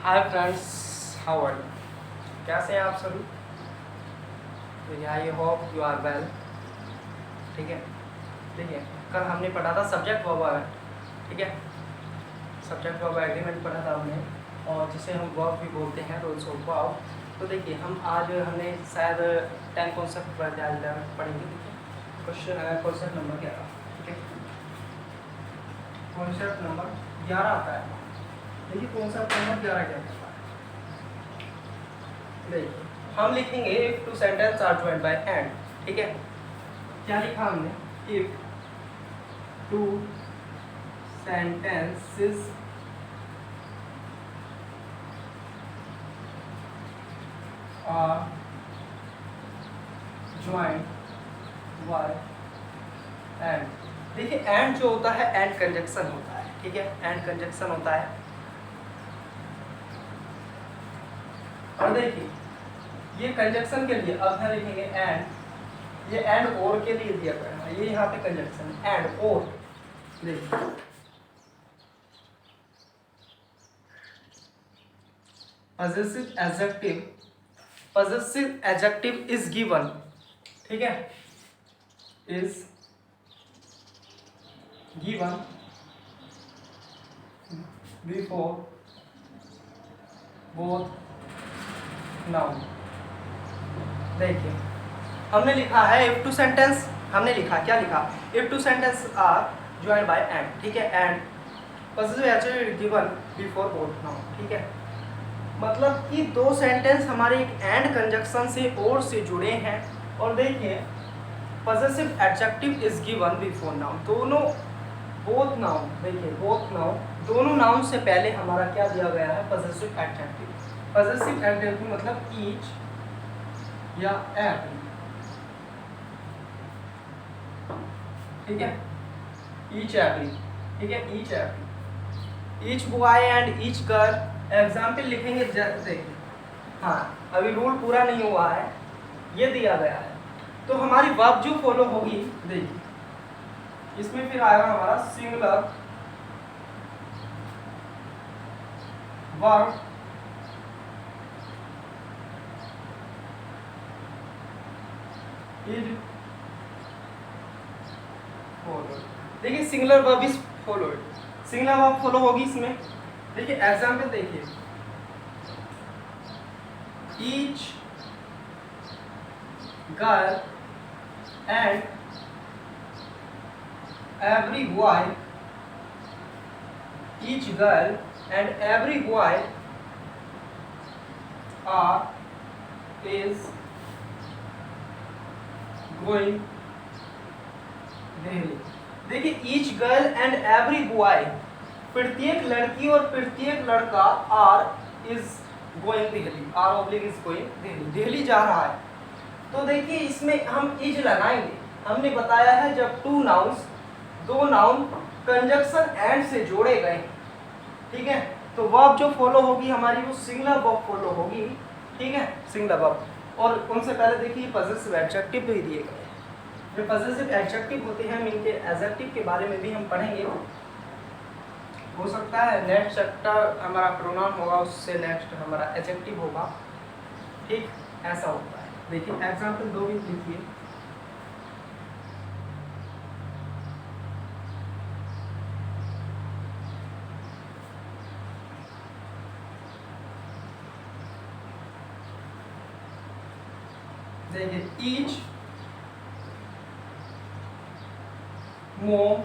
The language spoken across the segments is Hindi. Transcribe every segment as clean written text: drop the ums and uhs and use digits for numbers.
Hi friends, how are you? कैसे हैं आप सभी? तो I hope you are well. ठीक है, देखिए कल हमने पढ़ा था सब्जेक्ट वर्ब एग्रीमेंट। ठीक है, सब्जेक्ट वर्ब एग्रीमेंट पढ़ा था हमने, और जिसे हम वर्ब भी बोलते हैं, रूल्स ऑफ वर्ब। तो देखिए हम आज हमने शायद 10 कॉन्सेप्ट पढ़ेंगे। देखिए कॉन्सेप्ट नंबर 11। ठीक है, कॉन्सेप्ट नंबर 11 आता है। देखिए कॉन्सेप्ट नंबर 11 क्या कहता है। देखिए हम लिखेंगे if two sentence are joined by and. ठीक है, क्या लिखा हमने? If two sentences are joined by and। देखिए एंड जो होता है एंड कंजक्शन होता है। ठीक है, एंड कंजक्शन होता है। और देखिए ये कंजक्शन के लिए अब हम लिखेंगे एंड, ये एंड और के लिए दिया गया है, ये यहाँ पे कंजक्शन एंड और। देखिए possessive adjective is given। ठीक है, is given before both noun। देखिए हमने लिखा है इफ टू सेंटेंस, हमने लिखा क्या लिखा? If two sentence are joined by and. ठीक है, and possessive adjective given before both noun। ठीक है, मतलब कि दो सेंटेंस हमारे एक एंड कंजक्शन से और से जुड़े हैं। और देखिए possessive adjective is given before noun, दोनों बोथ नाउन। देखिए बोथ नाउन, दोनों नाउन से पहले हमारा क्या दिया गया है? Possessive adjective. पॉजेसिव एडजेक्टिव मतलब ईच या एवरी। ठीक है, ईच एवरी। ठीक है, each every, each boy and each girl. Example लिखेंगे। देखिए हाँ, अभी रूल पूरा नहीं हुआ है, ये दिया गया है। तो हमारी वर्ब जो फॉलो होगी, देखिए इसमें फिर आएगा हमारा सिंगुलर वर्ब इज फॉलोड। देखिए singular verb is followed, singular verb follow होगी इसमें। देखिए एग्जाम्पल देखिए, each girl and every boy, each girl and every boy are is going Delhi। देखिए each girl and every boy, प्रत्येक लड़की और प्रत्येक लड़का are is going Delhi, are oblique is going Delhi, Delhi जा रहा है। तो देखिए इसमें हम इज लगाएंगे। हमने बताया है जब टू नाउन्स, दो नाउन कंजक्शन एंड से जोड़े गए। ठीक है, तो वर्ब जो फॉलो होगी हमारी वो सिंगुलर वर्ब फॉलो होगी। ठीक है, सिंगुलर वर्ब। और उनसे पहले देखिए पॉजेसिव एडजेक्टिव भी दिए गए हैं। जो पॉजेसिव एडजेक्टिव होते हैं इनके एडजेक्टिव के बारे में भी हम पढ़ेंगे। हो सकता है नेक्स्ट चैप्टर हमारा प्रोनाउन होगा, उससे नेक्स्ट हमारा एडजेक्टिव होगा। ठीक, ऐसा होता है। देखिए एग्जाम्पल दो भी लिखिए। देखिए ईच मोम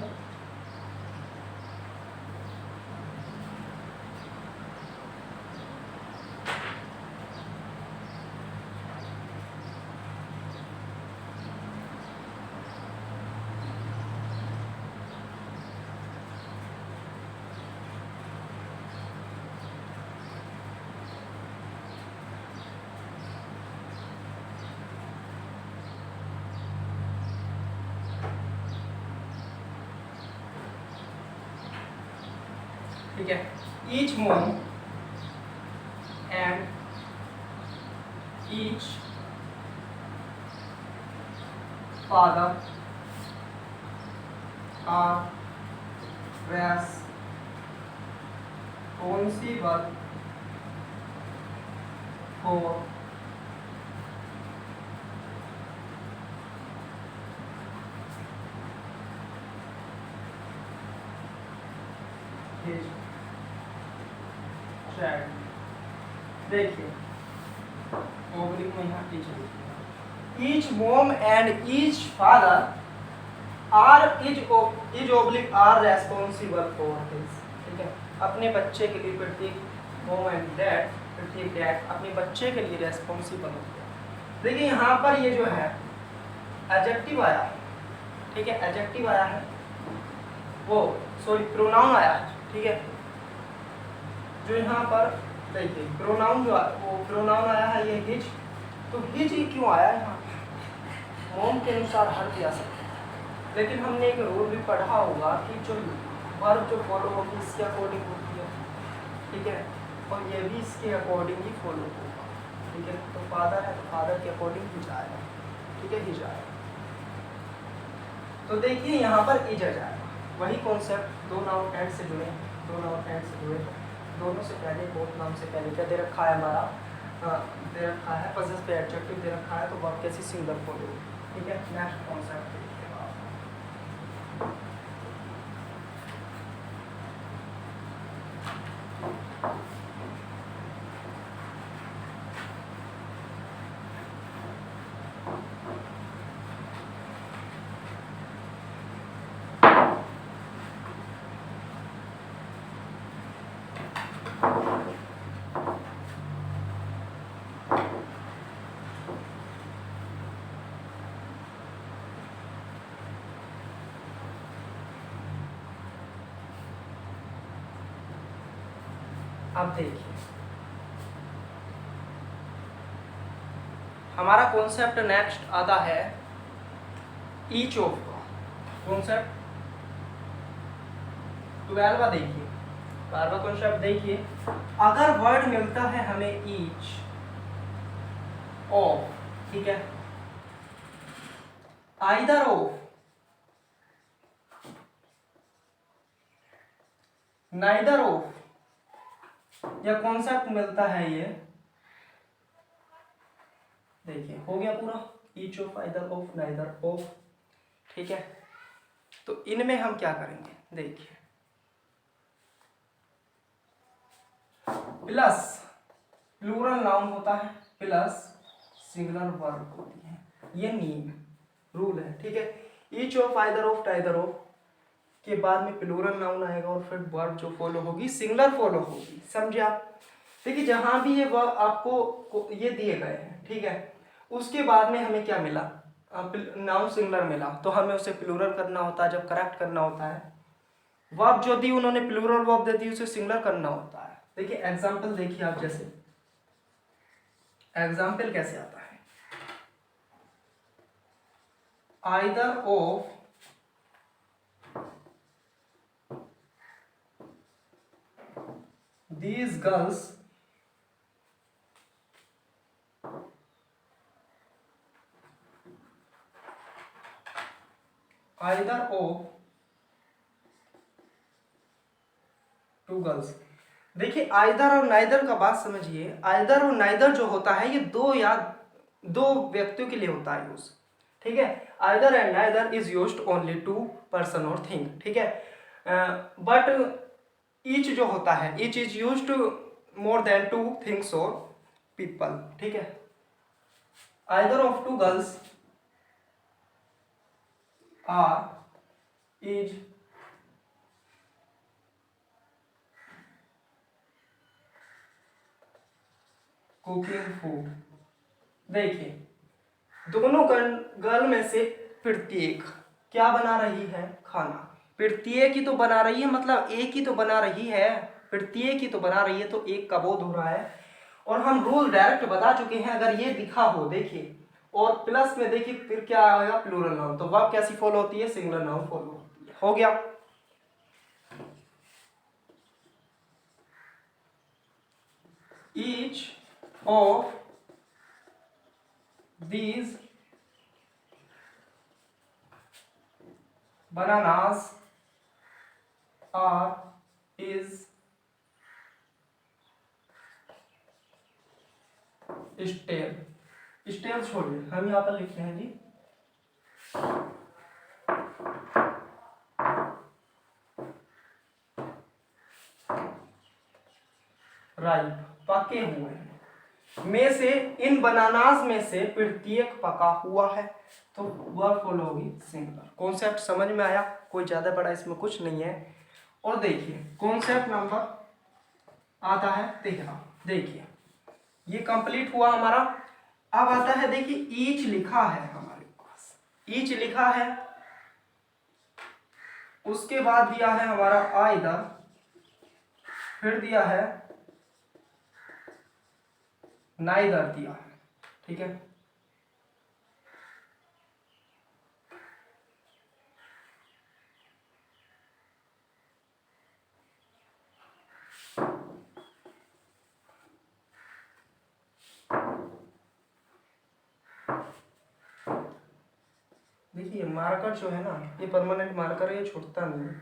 ठीक है, each mom and each father are responsible 4 his child. देखिए ओब्लिक में यहाँ each mom and each father are each oblique are responsible for his, ठीक है, अपने बच्चे के लिए प्रत्येक मॉम एंड डैड, प्रत्येक डैड अपने बच्चे के लिए रेस्पॉन्सिबल होते हैं। देखिए यहाँ पर ये जो है एडजेक्टिव आया है, ठीक है, एडजेक्टिव आया है, वो सॉरी प्रोनाउन आया है, ठीक है, जो यहाँ पर देखिए प्रोनाउन जो वो प्रोनाउन आया है ये हिज, तो हिज ही क्यों आया है यहाँ, मॉम के अनुसार हर भी आ सकता है, लेकिन हमने एक रूल भी पढ़ा होगा कि जो वर्ब जो फॉलो होगी इसके अकॉर्डिंग होती है, ठीक है, और ये भी इसके अकॉर्डिंग ही फॉलो होगा, ठीक है, तो फादर है तो फादर के अकॉर्डिंग ही जाएगा, ठीक है, ही जाएगा। तो देखिए यहाँ पर इज आ जाएगा, वही कॉन्सेप्ट, दो नाउन एंड से जुड़े, दो नाउन एंड से जुड़े, दोनों से पहले बोथ नाउन से पहले क्या दे रखा है हमारा, दे रखा है पजेस पे एडजेक्टिव दे रखा है, तो वर्ब कैसी सिंगुलर फॉलो, ठीक है। नेक्स्ट कॉन्सेप्ट अब देखिए हमारा कॉन्सेप्ट नेक्स्ट आता है ईच ऑफ का कॉन्सेप्ट 12वां, देखिए 12वां कॉन्सेप्ट देखिए, अगर वर्ड मिलता है हमें ईच ऑफ, ठीक है, आइदर ऑफ, नाइदर ऑफ, या कॉन्सेप्ट मिलता है ये, देखिए हो गया पूरा, each of, either of, neither of, ठीक है, तो इनमें हम क्या करेंगे, देखिए प्लस प्लूरल नाउन होता है प्लस सिंगुलर वर्ब होती है, ये नियम रूल है, ठीक है, each of, either of, neither of के बाद में प्लूरल नाउन आएगा और फिर वर्ब जो फॉलो होगी सिंगुलर फॉलो होगी, समझे आप। देखिए जहां भी ये वर्ब आपको ये दिए गए हैं, ठीक है, उसके बाद में हमें क्या मिला, नाउन सिंगुलर मिला, तो हमें उसे प्लूरल करना होता है, जब करेक्ट करना होता है, वर्ब जो दी उन्होंने प्लूरल वर्ब दे दी उसे सिंगुलर करना होता है। देखिए एग्जाम्पल देखिए आप, जैसे एग्जाम्पल कैसे आता है, either of these girls either of two girls। देखिए आइदर और नाइदर का बात समझिए, आइदर और नाइदर जो होता है ये दो व्यक्तियों के लिए होता है यूज, ठीक है, either and neither is used only two person और थिंग, ठीक है, बट ईच जो होता है each is used more than two things और पीपल, ठीक है, either of two girls are is cooking food. देखिए दोनों गर्ल में से प्रत्येक क्या बना रही है, खाना, प्रत्येक ही तो बना रही है, मतलब एक ही तो बना रही है, प्रत्येक ही तो बना रही है, तो एक का बोध हो रहा है, और हम रूल डायरेक्ट बता चुके हैं, अगर ये लिखा हो देखिए और प्लस में देखिए फिर क्या आएगा, प्लूरल नाउन, तो वर्ब कैसी फॉलो होती है, सिंगुलर नाउन फॉलो होती है, हो गया। Each of these bananas are is stale. Stale छोड़िए, हम यहाँ पर लिखते हैं जी राइप, पके हुए हैं। में से, इन बनानास में से प्रत्येक पका हुआ है, तो वर्ब फॉलो होगी सिंगुलर। कॉन्सेप्ट समझ में आया? कोई ज्यादा बड़ा इसमें कुछ नहीं है। और देखिए कॉन्सेप्ट नंबर आता है 13। देखिए ये कंप्लीट हुआ हमारा। अब आता है, देखिए ईच लिखा है हमारे पास, ईच लिखा है, उसके बाद दिया है हमारा आइदर, फिर दिया है नाइदर दिया है। ठीक है, देखिए मार्कर जो है ना, ये परमानेंट मार्कर है, ये छूटता नहीं है।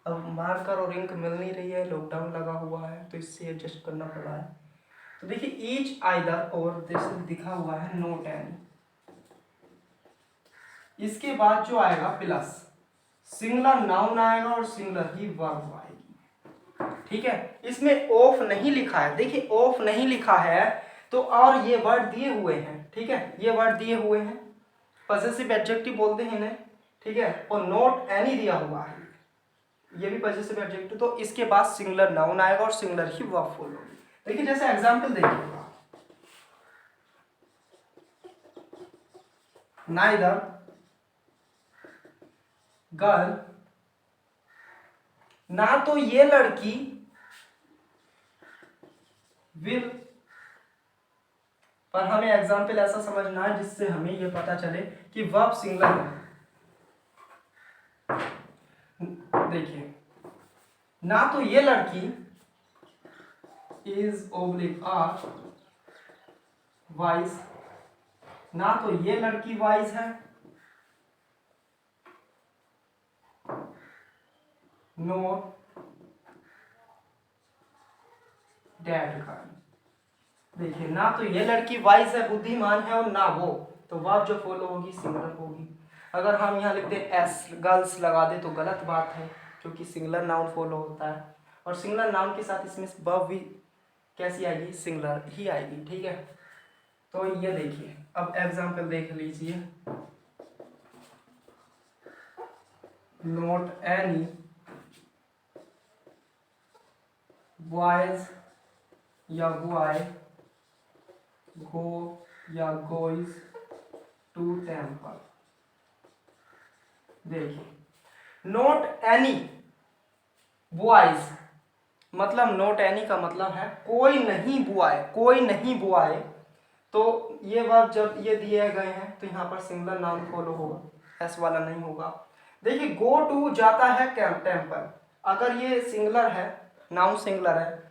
अब मार्कर और इंक मिल नहीं रही है, लॉकडाउन लगा हुआ है, तो इससे एडजस्ट करना पड़ रहा है। तो देखिए ईच आइदर, और जैसे दिखा हुआ है नोट एनी, इसके बाद जो आएगा प्लस, सिंगुलर नाउन आएगा और सिंगुलर ही वर्ब आएगी। ठीक है, इसमें ऑफ नहीं लिखा है, देखिए ऑफ नहीं लिखा है तो, और ये वर्ड दिए हुए हैं। ठीक है, ये वर्ड दिए हुए हैं, पॉसेसिव एडजेक्टिव बोलते हैं इन्हें। ठीक है, और नॉट एनी दिया हुआ है, ये भी पॉसेसिव एडजेक्टिव, तो इसके बाद सिंगुलर नाउन आएगा और सिंगुलर ही वर्ब फॉलो होगी। देखिए जैसे एग्जांपल देखिएगा, नाइदर गर्ल, ना तो ये लड़की विल, पर हमें एग्जाम्पल ऐसा समझना है जिससे हमें ये पता चले कि वर्ब सिंगुलर है। देखिए, ना तो ये लड़की इज ओब्लिक आर वाइज, ना तो ये लड़की वाइज है, नो डैट गर्ल। देखिए, ना तो ये लड़की वाइज है, बुद्धिमान है, और ना वो, तो वर्ब जो फॉलो होगी सिंगुलर होगी। अगर हम यहाँ लिखते एस गर्ल्स लगा दे तो गलत बात है, क्योंकि सिंगुलर नाउन फॉलो होता है, और सिंगुलर नाउन के साथ इसमें वर्ब भी कैसी आएगी, सिंगुलर ही आएगी। ठीक है, तो ये देखिए, अब एग्जाम्पल देख लीजिए, नॉट एनी बॉयज या बॉय गो या गोइज टू टेम्पल। देखिए, नॉट एनी बॉयज, मतलब नॉट एनी का मतलब है कोई नहीं बॉय, कोई नहीं बॉय, तो ये वर्ब जब ये दिए गए हैं तो यहाँ पर सिंगुलर नाउन फॉलो होगा, एस वाला नहीं होगा। देखिए, गो टू जाता है टेम्पल, अगर ये सिंगुलर है, नाउन सिंगुलर है,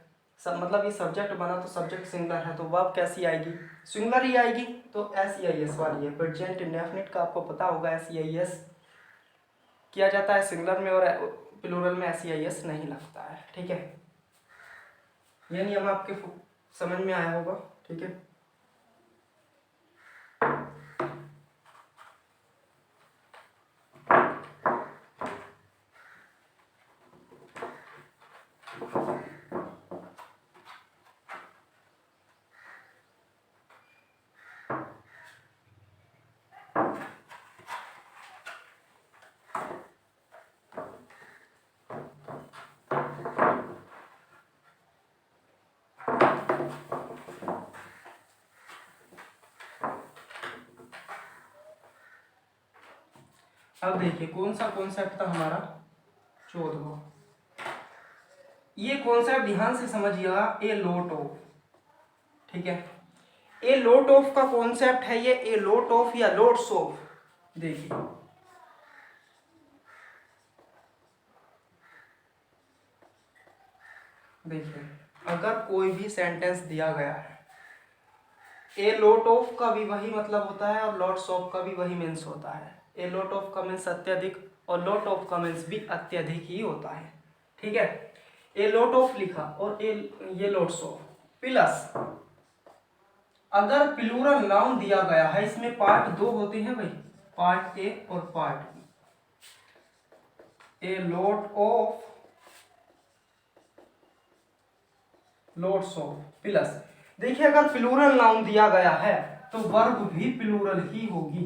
सब मतलब ये सब्जेक्ट बना तो सब्जेक्ट सिंगुलर है, तो वर्ब कैसी आएगी, सिंगुलर ही आएगी, तो SEIS वाली है। प्रेजेंट इंडेफिनिट का आपको पता होगा, SEIS किया जाता है सिंगुलर में, और प्लूरल में SEIS नहीं लगता है। ठीक है, ये नियम आपके समझ में आया होगा। ठीक है, अब देखिए कौन सा कॉन्सेप्ट था हमारा, 14। ये कॉन्सेप्ट ध्यान से समझिएगा, ए लोट ऑफ। ठीक है, ए लोट ऑफ का कॉन्सेप्ट है ये, ए लोट ऑफ या लोट्स ऑफ। देखिए, देखिए अगर कोई भी सेंटेंस दिया गया है, ए लोट ऑफ का भी वही मतलब होता है और लॉट्स ऑफ का भी वही मीन्स होता है। ए लोट ऑफ का मीन्स अत्यधिक, और लॉट ऑफ का मीन्स भी अत्यधिक ही होता है। ठीक है, ए लॉट ऑफ लिखा और ये लॉट्स ऑफ, प्लस अगर प्लूरल नाउन दिया गया है, इसमें पार्ट दो होते हैं भाई, पार्ट ए और part B. A lots of plus, देखिए अगर प्लूरल नाउन दिया गया है तो वर्ब भी प्लूरल ही होगी,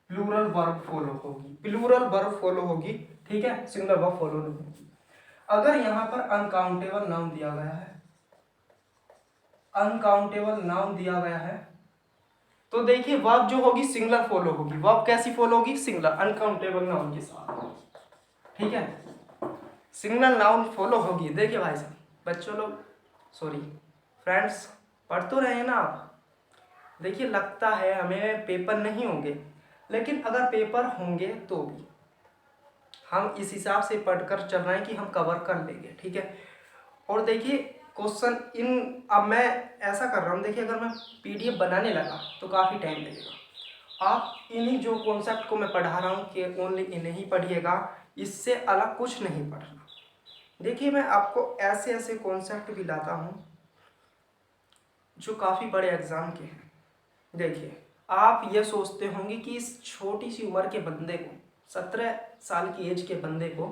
प्लूरल वर्ब फॉलो होगी, प्लूरल वर्ब फॉलो होगी, ठीक है, सिंगुलर वर्ब फॉलो नहीं होगी। अगर यहां पर अनकाउंटेबल नाउन दिया गया है, अनकाउंटेबल नाउन दिया गया है, तो देखिए वर्ब जो होगी सिंगुलर फॉलो होगी। वर्ब कैसी फॉलो होगी? सिंगुलर, अनकाउंटेबल नाउन के साथ, ठीक है, सिंगुलर नाउन फॉलो होगी। देखिए भाई साहब, बच्चों लोग, सॉरी फ्रेंड्स, पढ़ तो रहे हैं ना आप? देखिए लगता है हमें पेपर नहीं होंगे, लेकिन अगर पेपर होंगे तो भी हम इस हिसाब से पढ़कर चल रहे हैं कि हम कवर कर लेंगे, ठीक है। और देखिए क्वेश्चन इन, अब मैं ऐसा कर रहा हूँ, देखिए अगर मैं पीडीएफ बनाने लगा तो काफ़ी टाइम लगेगा। आप इन्हीं जो कॉन्सेप्ट को मैं पढ़ा रहा हूँ कि ओनली इन्हें ही पढ़िएगा, इससे अलग कुछ नहीं पढ़ना। देखिए मैं आपको ऐसे ऐसे कॉन्सेप्ट भी लाता हूँ जो काफ़ी बड़े एग्जाम के हैं। देखिए आप ये सोचते होंगे कि इस छोटी सी उम्र के बंदे को, 17 साल की एज के बंदे को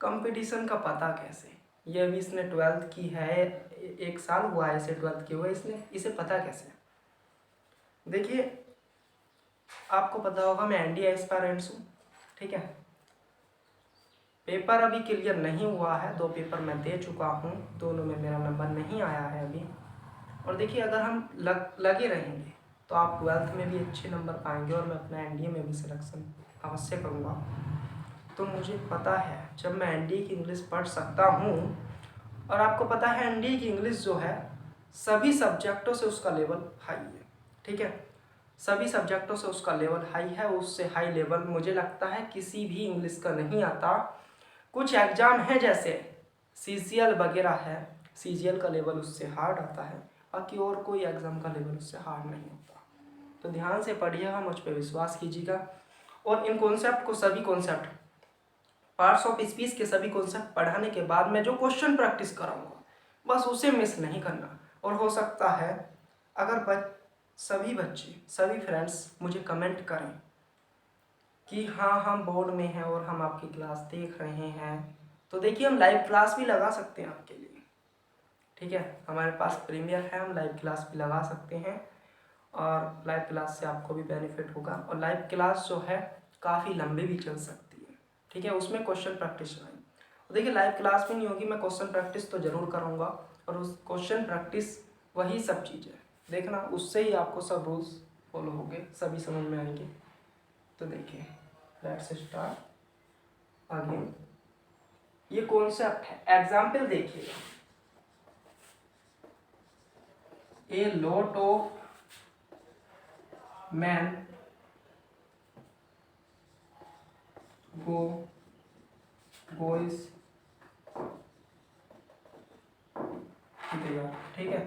कंपटीशन का पता कैसे? ये अभी इसने 12th की है, 1 साल हुआ है इसे 12th किए हुए, इसे पता कैसे? देखिए आपको पता होगा मैं एनडीए एस्पायरेंट्स हूँ, ठीक है। पेपर अभी क्लियर नहीं हुआ है, 2 पेपर मैं दे चुका हूँ, दोनों में मेरा नंबर नहीं आया है अभी। और देखिए अगर हम लगे रहेंगे तो आप 12th में भी अच्छे नंबर पाएंगे और मैं अपना एनडीए में भी सिलेक्शन अवश्य करूँगा। तो मुझे पता है जब मैं एनडीए की इंग्लिश पढ़ सकता हूँ, और आपको पता है एनडीए की इंग्लिश जो है सभी सब्जेक्टों से उसका लेवल हाई है, ठीक है, सभी सब्जेक्टों से उसका लेवल हाई है, उससे हाई लेवल मुझे लगता है किसी भी इंग्लिश का नहीं आता। कुछ एग्जाम है जैसे सीजीएल वगैरह है, सीजीएल का लेवल उससे हार्ड आता है, बाकी और कोई एग्जाम का लेवल उससे हार्ड नहीं होता। तो ध्यान से पढ़िएगा, मुझ पर विश्वास कीजिएगा, और इन कॉन्सेप्ट को, सभी कॉन्सेप्ट, पार्ट्स ऑफ स्पीच के सभी कॉन्सेप्ट पढ़ाने के बाद मैं जो क्वेश्चन प्रैक्टिस कराऊंगा बस उसे मिस नहीं करना। और हो सकता है अगर सभी बच्चे, सभी फ्रेंड्स मुझे कमेंट करें कि हाँ हम बोर्ड में हैं और हम आपकी क्लास देख रहे हैं, तो देखिए हम लाइव क्लास भी लगा सकते हैं आपके लिए, ठीक है, हमारे पास प्रीमियर है, हम लाइव क्लास भी लगा सकते हैं, और लाइव क्लास से आपको भी बेनिफिट होगा। और लाइव क्लास जो है काफ़ी लंबी भी चल सकती है, ठीक है, उसमें क्वेश्चन प्रैक्टिस रहेगी। देखिए लाइव क्लास भी नहीं होगी, मैं क्वेश्चन प्रैक्टिस तो ज़रूर करूँगा, और उस क्वेश्चन प्रैक्टिस वही सब चीज़ है, देखना उससे ही आपको सब रूल्स फॉलो होंगे, सभी समझ में आएंगे। तो देखिए लेट्स स्टार्ट अगेन, ये कॉन्सेप्ट है, एग्जाम्पल देखिए, a lot of man goes ठीक है।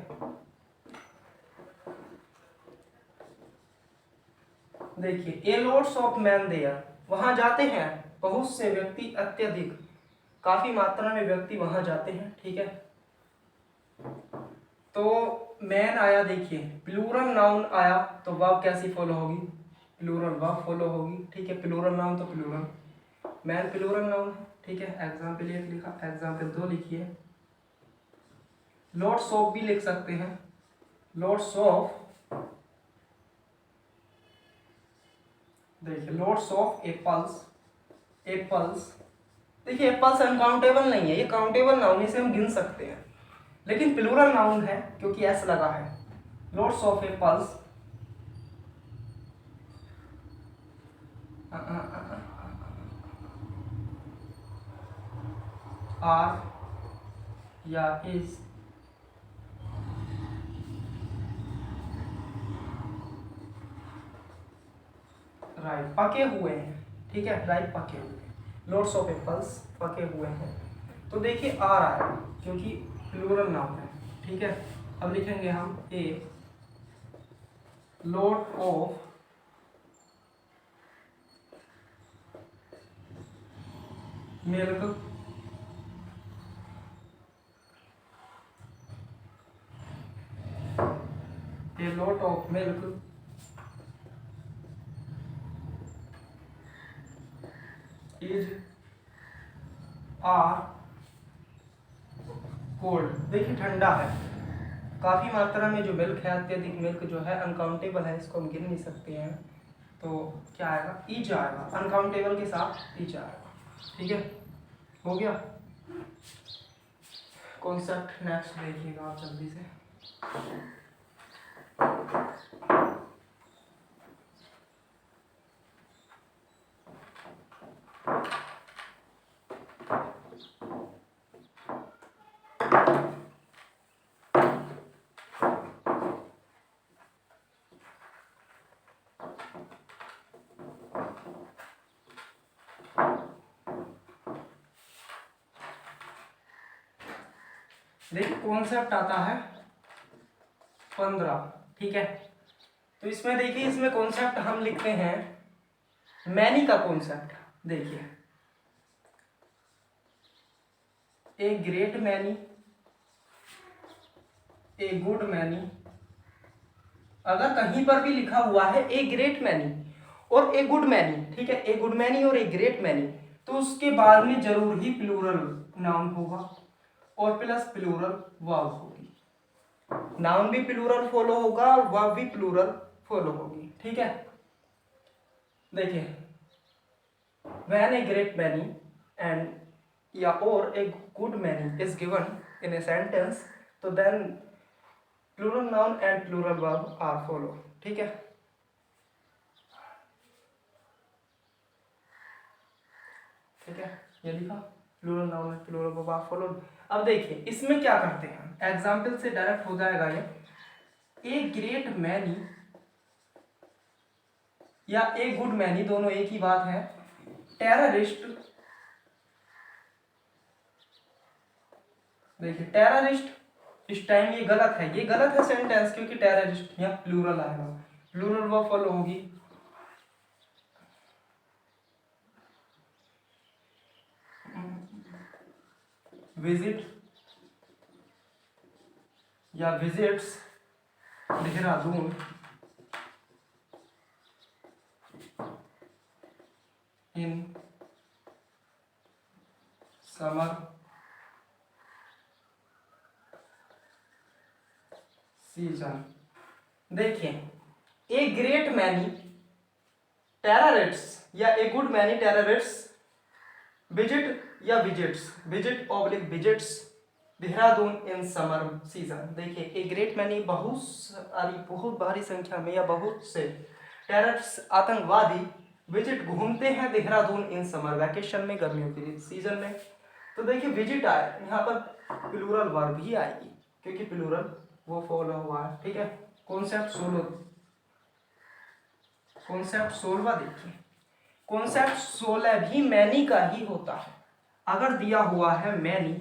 देखिए a lots of man there, वहां जाते हैं बहुत से व्यक्ति, अत्यधिक काफी मात्रा में व्यक्ति वहां जाते हैं, ठीक है। तो मैन आया, देखिए प्लूरल नाउन आया तो वर्ब कैसी फॉलो होगी? प्लूरल वर्ब फॉलो होगी, ठीक है, प्लूरल नाउन तो प्लूरल, मैन प्लूरल नाउन है, ठीक है। एग्जाम्पल 1 लिखा, एग्जाम्पल 2 लिखिए, लॉट्स ऑफ भी लिख सकते हैं, लॉट्स ऑफ, देखिए लॉट्स ऑफ एप्पल्स, एप्पल्स, देखिए एप्पल्स अनकाउंटेबल नहीं है, ये काउंटेबल नाउन, इसे हम गिन सकते हैं, लेकिन प्लूरल नाउन है क्योंकि एस लगा है। लॉट्स ऑफ एप्पल्स आर या इज राइट, पके हुए हैं, ठीक है, राइट पके हुए, लॉट्स ऑफ एप्पल्स पके हुए हैं। तो देखिए आर आया क्योंकि प्लूरल नाउन है, ठीक है। अब लिखेंगे हम a lot of milk a lot of milk is are cold. देखिए ठंडा है, काफ़ी मात्रा में जो मिल्क है, अत्यधिक मिल्क जो है अनकाउंटेबल है, इसको हम गिन नहीं सकते हैं, तो क्या आएगा, इज आएगा, अनकाउंटेबल के साथ इज आएगा। ठीक है, हो गया कॉन्सेप्ट। नेक्स्ट देखिएगा आप जल्दी से। देखिए कॉन्सेप्ट आता है 15। ठीक है, तो इसमें देखिए, इसमें कॉन्सेप्ट हम लिखते हैं मैनी का कॉन्सेप्ट। देखिए a great many, A good many. अगर कहीं पर भी लिखा हुआ है ए ग्रेट मैनी और ए गुड मैनी, ठीक है, ए गुड मैनी और ए ग्रेट मैनी, तो उसके बाद में जरूर ही प्लूरल नाउन होगा और प्लस प्लूरल वर्ब होगी। नाउन भी प्लूरल फॉलो होगा और वर्ब भी प्लूरल फॉलो होगी। ठीक है, देखिए when a great many and या और a good many is given in a sentence, तो then plural noun and plural verb are follow. ठीक है, ठीक है, ये लिखा plural noun and plural verb are follow. अब देखिए इसमें क्या करते हैं, एग्जाम्पल से डायरेक्ट हो जाएगा ये। ए ग्रेट मैनी या ए गुड मैनी, दोनों एक ही बात है। टेररिस्ट, देखिए टेररिस्ट, इस टाइम ये गलत है, ये गलत है सेंटेंस, क्योंकि टेररिस्ट यहाँ प्लूरल आएगा, प्लूरल वर्ब फॉलो होगी। विजिट या visits Dehradun in summer season. देखिए ए ग्रेट मैनी टेररिस्ट्स या a good many terrorists visit या visits, visit oblique visits Dehradun in summer season. देखिए ए ग्रेट मैनी बहुत भारी संख्या में या बहुत से टेररिस्ट आतंकवादी विजिट घूमते हैं देहरादून इन समर, वैकेशन में, गर्मियों के सीजन में। तो देखिए विजिट आए, यहाँ पर प्लूरल वर्ब ही आएगी, क्योंकि प्लूरल वो फॉलो हुआ है। ठीक है, कॉन्सेप्ट 16, कॉन्सेप्ट 16 देखिए, कॉन्सेप्ट 16 भी मैनी का ही होता है। अगर दिया हुआ है मैनी,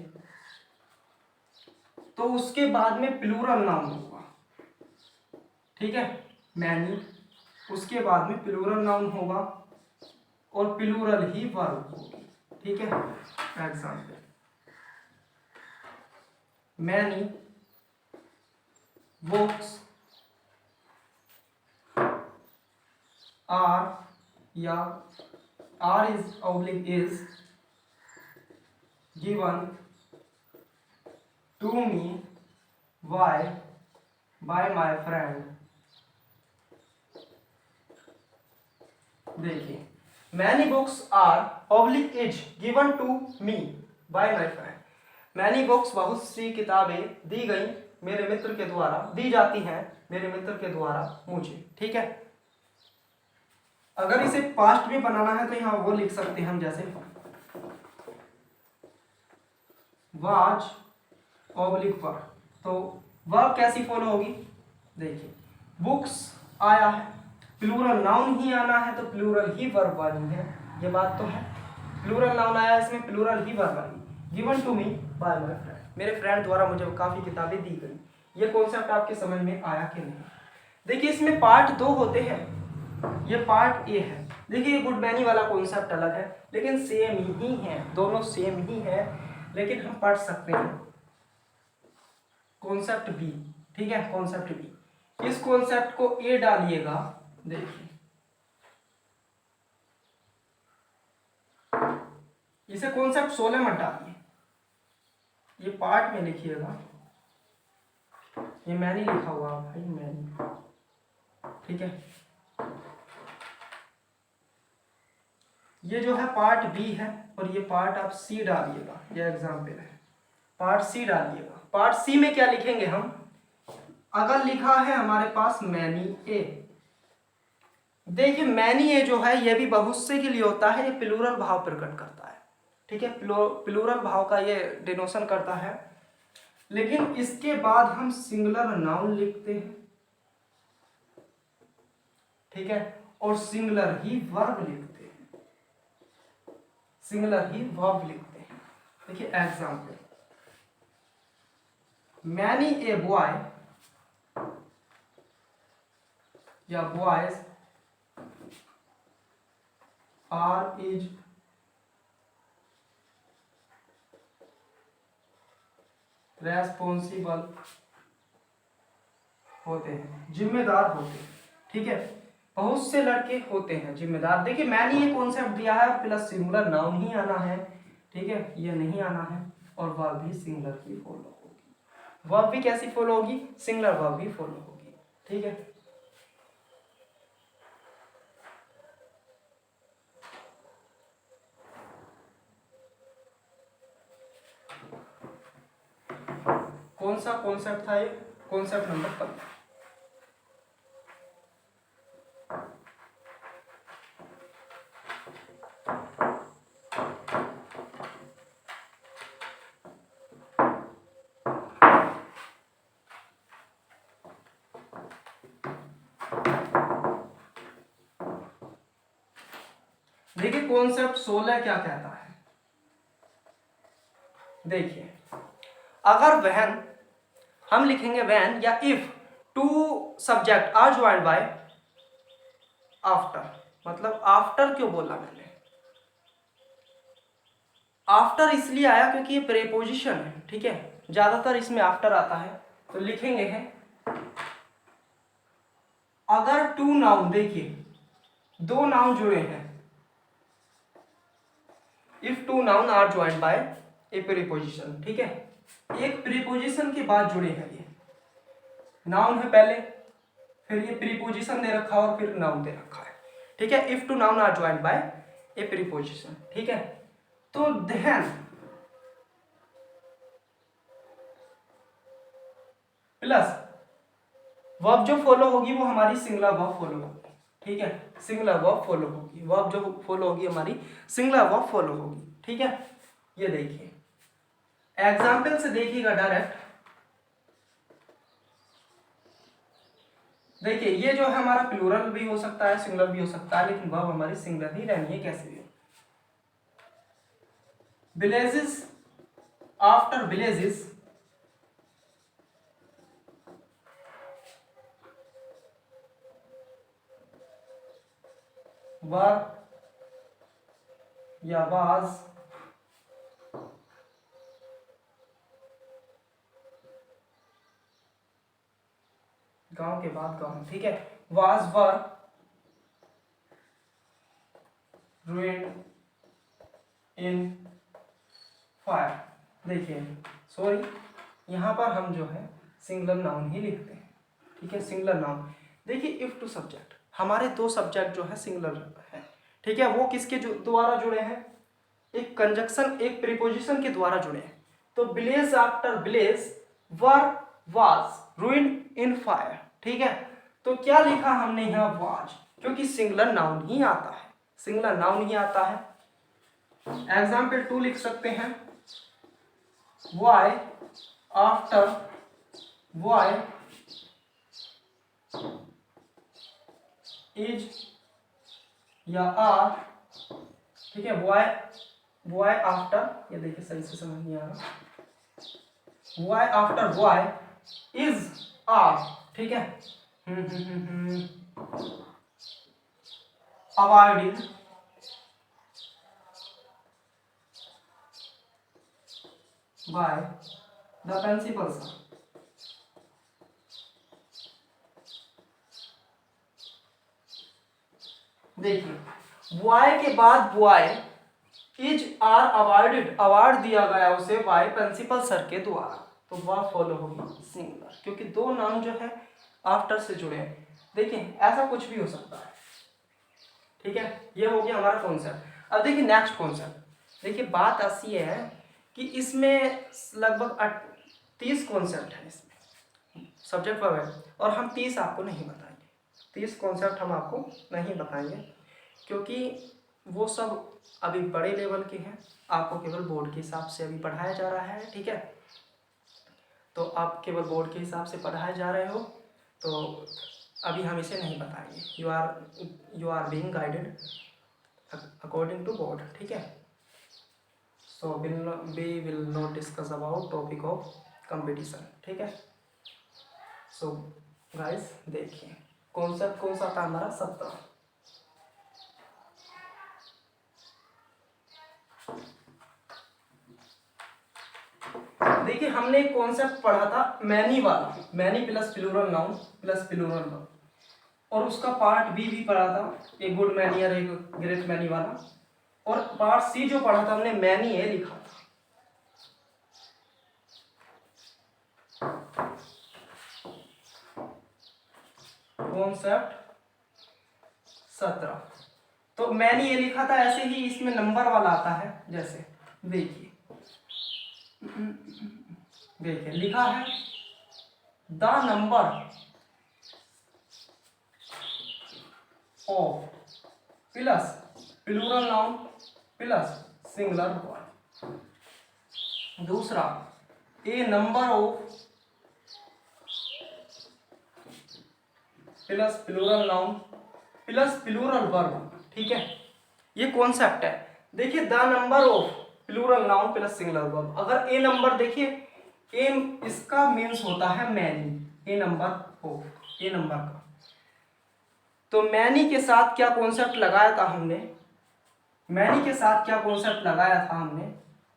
तो उसके बाद में प्लूरल नाउन होगा। ठीक है, मैनी, उसके बाद में प्लूरल नाउन होगा और प्लूरल ही वर्ब होगी। ठीक है, एग्जाम्पल मैनी बुक्स आर या are is oblique is given to me by my friend. देखिए many books are oblique is given to me by my friend. Many books, बहुत सी किताबें दी गई मेरे मित्र के द्वारा, दी जाती हैं मेरे मित्र के द्वारा मुझे। ठीक है, अगर इसे पास्ट में बनाना है तो यहाँ वो लिख सकते हैं हम, जैसे वाज ऑब्लिक वर। तो वर्ब कैसी फॉलो होगी, देखिए बुक्स आया है, प्लूरल नाउन ही आना है तो प्लूरल ही वर्ब आनी है, ये बात तो है। प्लूरल नाउन आया, इसमें प्लूरल ही वर्ब आनी। Given to me by my friend, मेरे फ्रेंड द्वारा मुझे काफ़ी किताबें दी गई। ये कॉन्सेप्ट आपके समझ में आया कि नहीं। देखिए इसमें पार्ट 2 होते हैं, ये पार्ट ए है। देखिए ये गुड मैनी वाला कॉन्सेप्ट अलग है, लेकिन सेम ही है, दोनों सेम ही है, लेकिन हम पढ़ सकते हैं कॉन्सेप्ट बी। ठीक है, कॉन्सेप्ट बी, इस कॉन्सेप्ट को ए डालिएगा, देखिए इसे कॉन्सेप्ट 16 मत डालिए, ये पार्ट में लिखिएगा, ये मैंने लिखा हुआ भाई, मैंने, ठीक है। ये जो है पार्ट बी है और ये पार्ट आप सी डालिएगा, ये एग्जाम्पल है, पार्ट सी डालिएगा। पार्ट सी में क्या लिखेंगे हम, अगर लिखा है हमारे पास मैनी ए, देखिए मैनी ए जो है ये भी बहुत से के लिए होता है, ये प्लूरल भाव प्रकट करता है, ठीक है, प्लूरल भाव का ये डिनोशन करता है। लेकिन इसके बाद हम सिंगुलर नाउन लिखते हैं, ठीक है, और सिंगुलर ही वर्ब लिखते हैं, सिंगुलर ही वर्ब लिखते हैं। देखिए एग्जाम्पल, मैनी ए बॉय या बॉयज आर इज रेस्पॉन्सिबल होते हैं, जिम्मेदार होते हैं, ठीक है, बहुत से लड़के होते हैं जिम्मेदार। देखिए मैंने ये कॉन्सेप्ट दिया है, प्लस सिंगुलर नाउन ही आना है, ठीक है, ये नहीं आना है, और वर्ब भी सिंगुलर ही फॉलो होगी। वर्ब भी कैसी फॉलो होगी, सिंगुलर वर्ब भी फॉलो होगी, ठीक है। कौन सा कॉन्सेप्ट था ये, कॉन्सेप्ट नंबर 15। देखिए कॉन्सेप्ट 16 क्या कहता है, देखिए अगर वहन, हम लिखेंगे वैन या if two subject are joined by after, मतलब आफ्टर क्यों बोला मैंने, आफ्टर इसलिए आया क्योंकि ये प्रेपोजिशन है, ठीक है, ज्यादातर इसमें आफ्टर आता है, तो लिखेंगे हैं अगर टू नाउन, देखिए दो नाउन जुड़े हैं, if two noun are joined by a preposition, ठीक है, एक प्रीपोजिशन के बाद जुड़े हैं, ये नाउन है पहले, फिर ये प्रीपोजिशन दे रखा और फिर नाउन दे रखा है, ठीक है, if two noun are joined by a preposition, ठीक है, तो देन प्लस वर्ब जो फॉलो होगी वो हमारी सिंगुलर वर्ब फॉलो होगी, ठीक है, सिंगुलर वर्ब फॉलो होगी, वर्ब जो फॉलो होगी हमारी सिंगुलर वर्ब फॉलो होगी, ठीक है। ये देखिए एग्जाम्पल से देखिएगा डायरेक्ट, देखिए ये जो है हमारा प्लूरल भी हो सकता है, सिंगुलर भी हो सकता है, लेकिन वर्ब हमारी सिंगुलर ही रहनी है, कैसे भी। विलेजेस, आफ्टर विलेजेस वर या वाज गांव के बाद गांव, ठीक है, was were ruined in fire. देखिए सॉरी, यहां पर हम जो है सिंगुलर नाउन ही लिखते हैं, ठीक है, सिंगुलर नाउन। देखिए इफ टू सब्जेक्ट, हमारे दो सब्जेक्ट जो है सिंगुलर है, ठीक है, वो किसके द्वारा जुड़े हैं, एक कंजक्शन एक प्रीपोजिशन के द्वारा जुड़े हैं, तो village after village were was ruined in fire, ठीक है, तो क्या लिखा हमने यहाँ वाज, क्योंकि सिंगुलर नाउन ही आता है, सिंगुलर नाउन ही आता है। एग्जाम्पल 2 लिख सकते हैं, वाई आफ्टर वाई इज या आर, ठीक है, वाई वाई आफ्टर, ये देखिए सही से समझ नहीं आ रहा, why after why is are, ठीक है, avoiding by the principal sir, देखिए बॉय के बाद boy is are awarded, award दिया गया उसे बाय प्रिंसिपल सर के द्वारा, तो वह फॉलो होगी सिंगुलर, क्योंकि दो नाम जो है आफ्टर से जुड़े हैं। देखिए ऐसा कुछ भी हो सकता है, ठीक है। ये हो गया हमारा कॉन्सेप्ट। अब देखिए नेक्स्ट कॉन्सेप्ट। देखिए बात ऐसी है कि इसमें लगभग 30 कॉन्सेप्ट है इसमें, सब्जेक्ट वगैरह, और हम 30 आपको नहीं बताएंगे, 30 कॉन्सेप्ट हम आपको नहीं बताएंगे, क्योंकि वो सब अभी बड़े लेवल के हैं, आपको केवल बोर्ड के हिसाब से अभी पढ़ाया जा रहा है, ठीक है। तो आप केवल बोर्ड के हिसाब से पढ़ाए जा रहे हो, तो अभी हम इसे नहीं बताएंगे। You are being guided according to board, ठीक है। So we will not discuss about topic of competition, ठीक है। सो गाइस देखिए कॉन्सेप्ट कौन सा था हमारा, 17। देखिए हमने एक कॉन्सेप्ट पढ़ा था मैनी वाला, many plus plural noun plus plural verb, और उसका पार्ट बी भी पढ़ा था, एक गुड मैनी और एक ग्रेट मैनी वाला, और पार्ट सी जो पढ़ा था हमने मैनी ए लिखा था। कॉन्सेप्ट 17, तो मैंने ये लिखा था, ऐसे ही इसमें नंबर वाला आता है, जैसे देखिए देखिए लिखा है the number of plus plural noun plus singular verb. दूसरा a number of plus plural noun plus plural verb, ठीक है। ये कॉन्सेप्ट है। देखिए the number of plural noun plus singular verb, अगर ए नंबर, देखिए ए इसका मीन्स होता है many, a number of, a number का, तो मैनी के साथ क्या कॉन्सेप्ट लगाया था हमने, मैनी के साथ क्या कॉन्सेप्ट लगाया था हमने,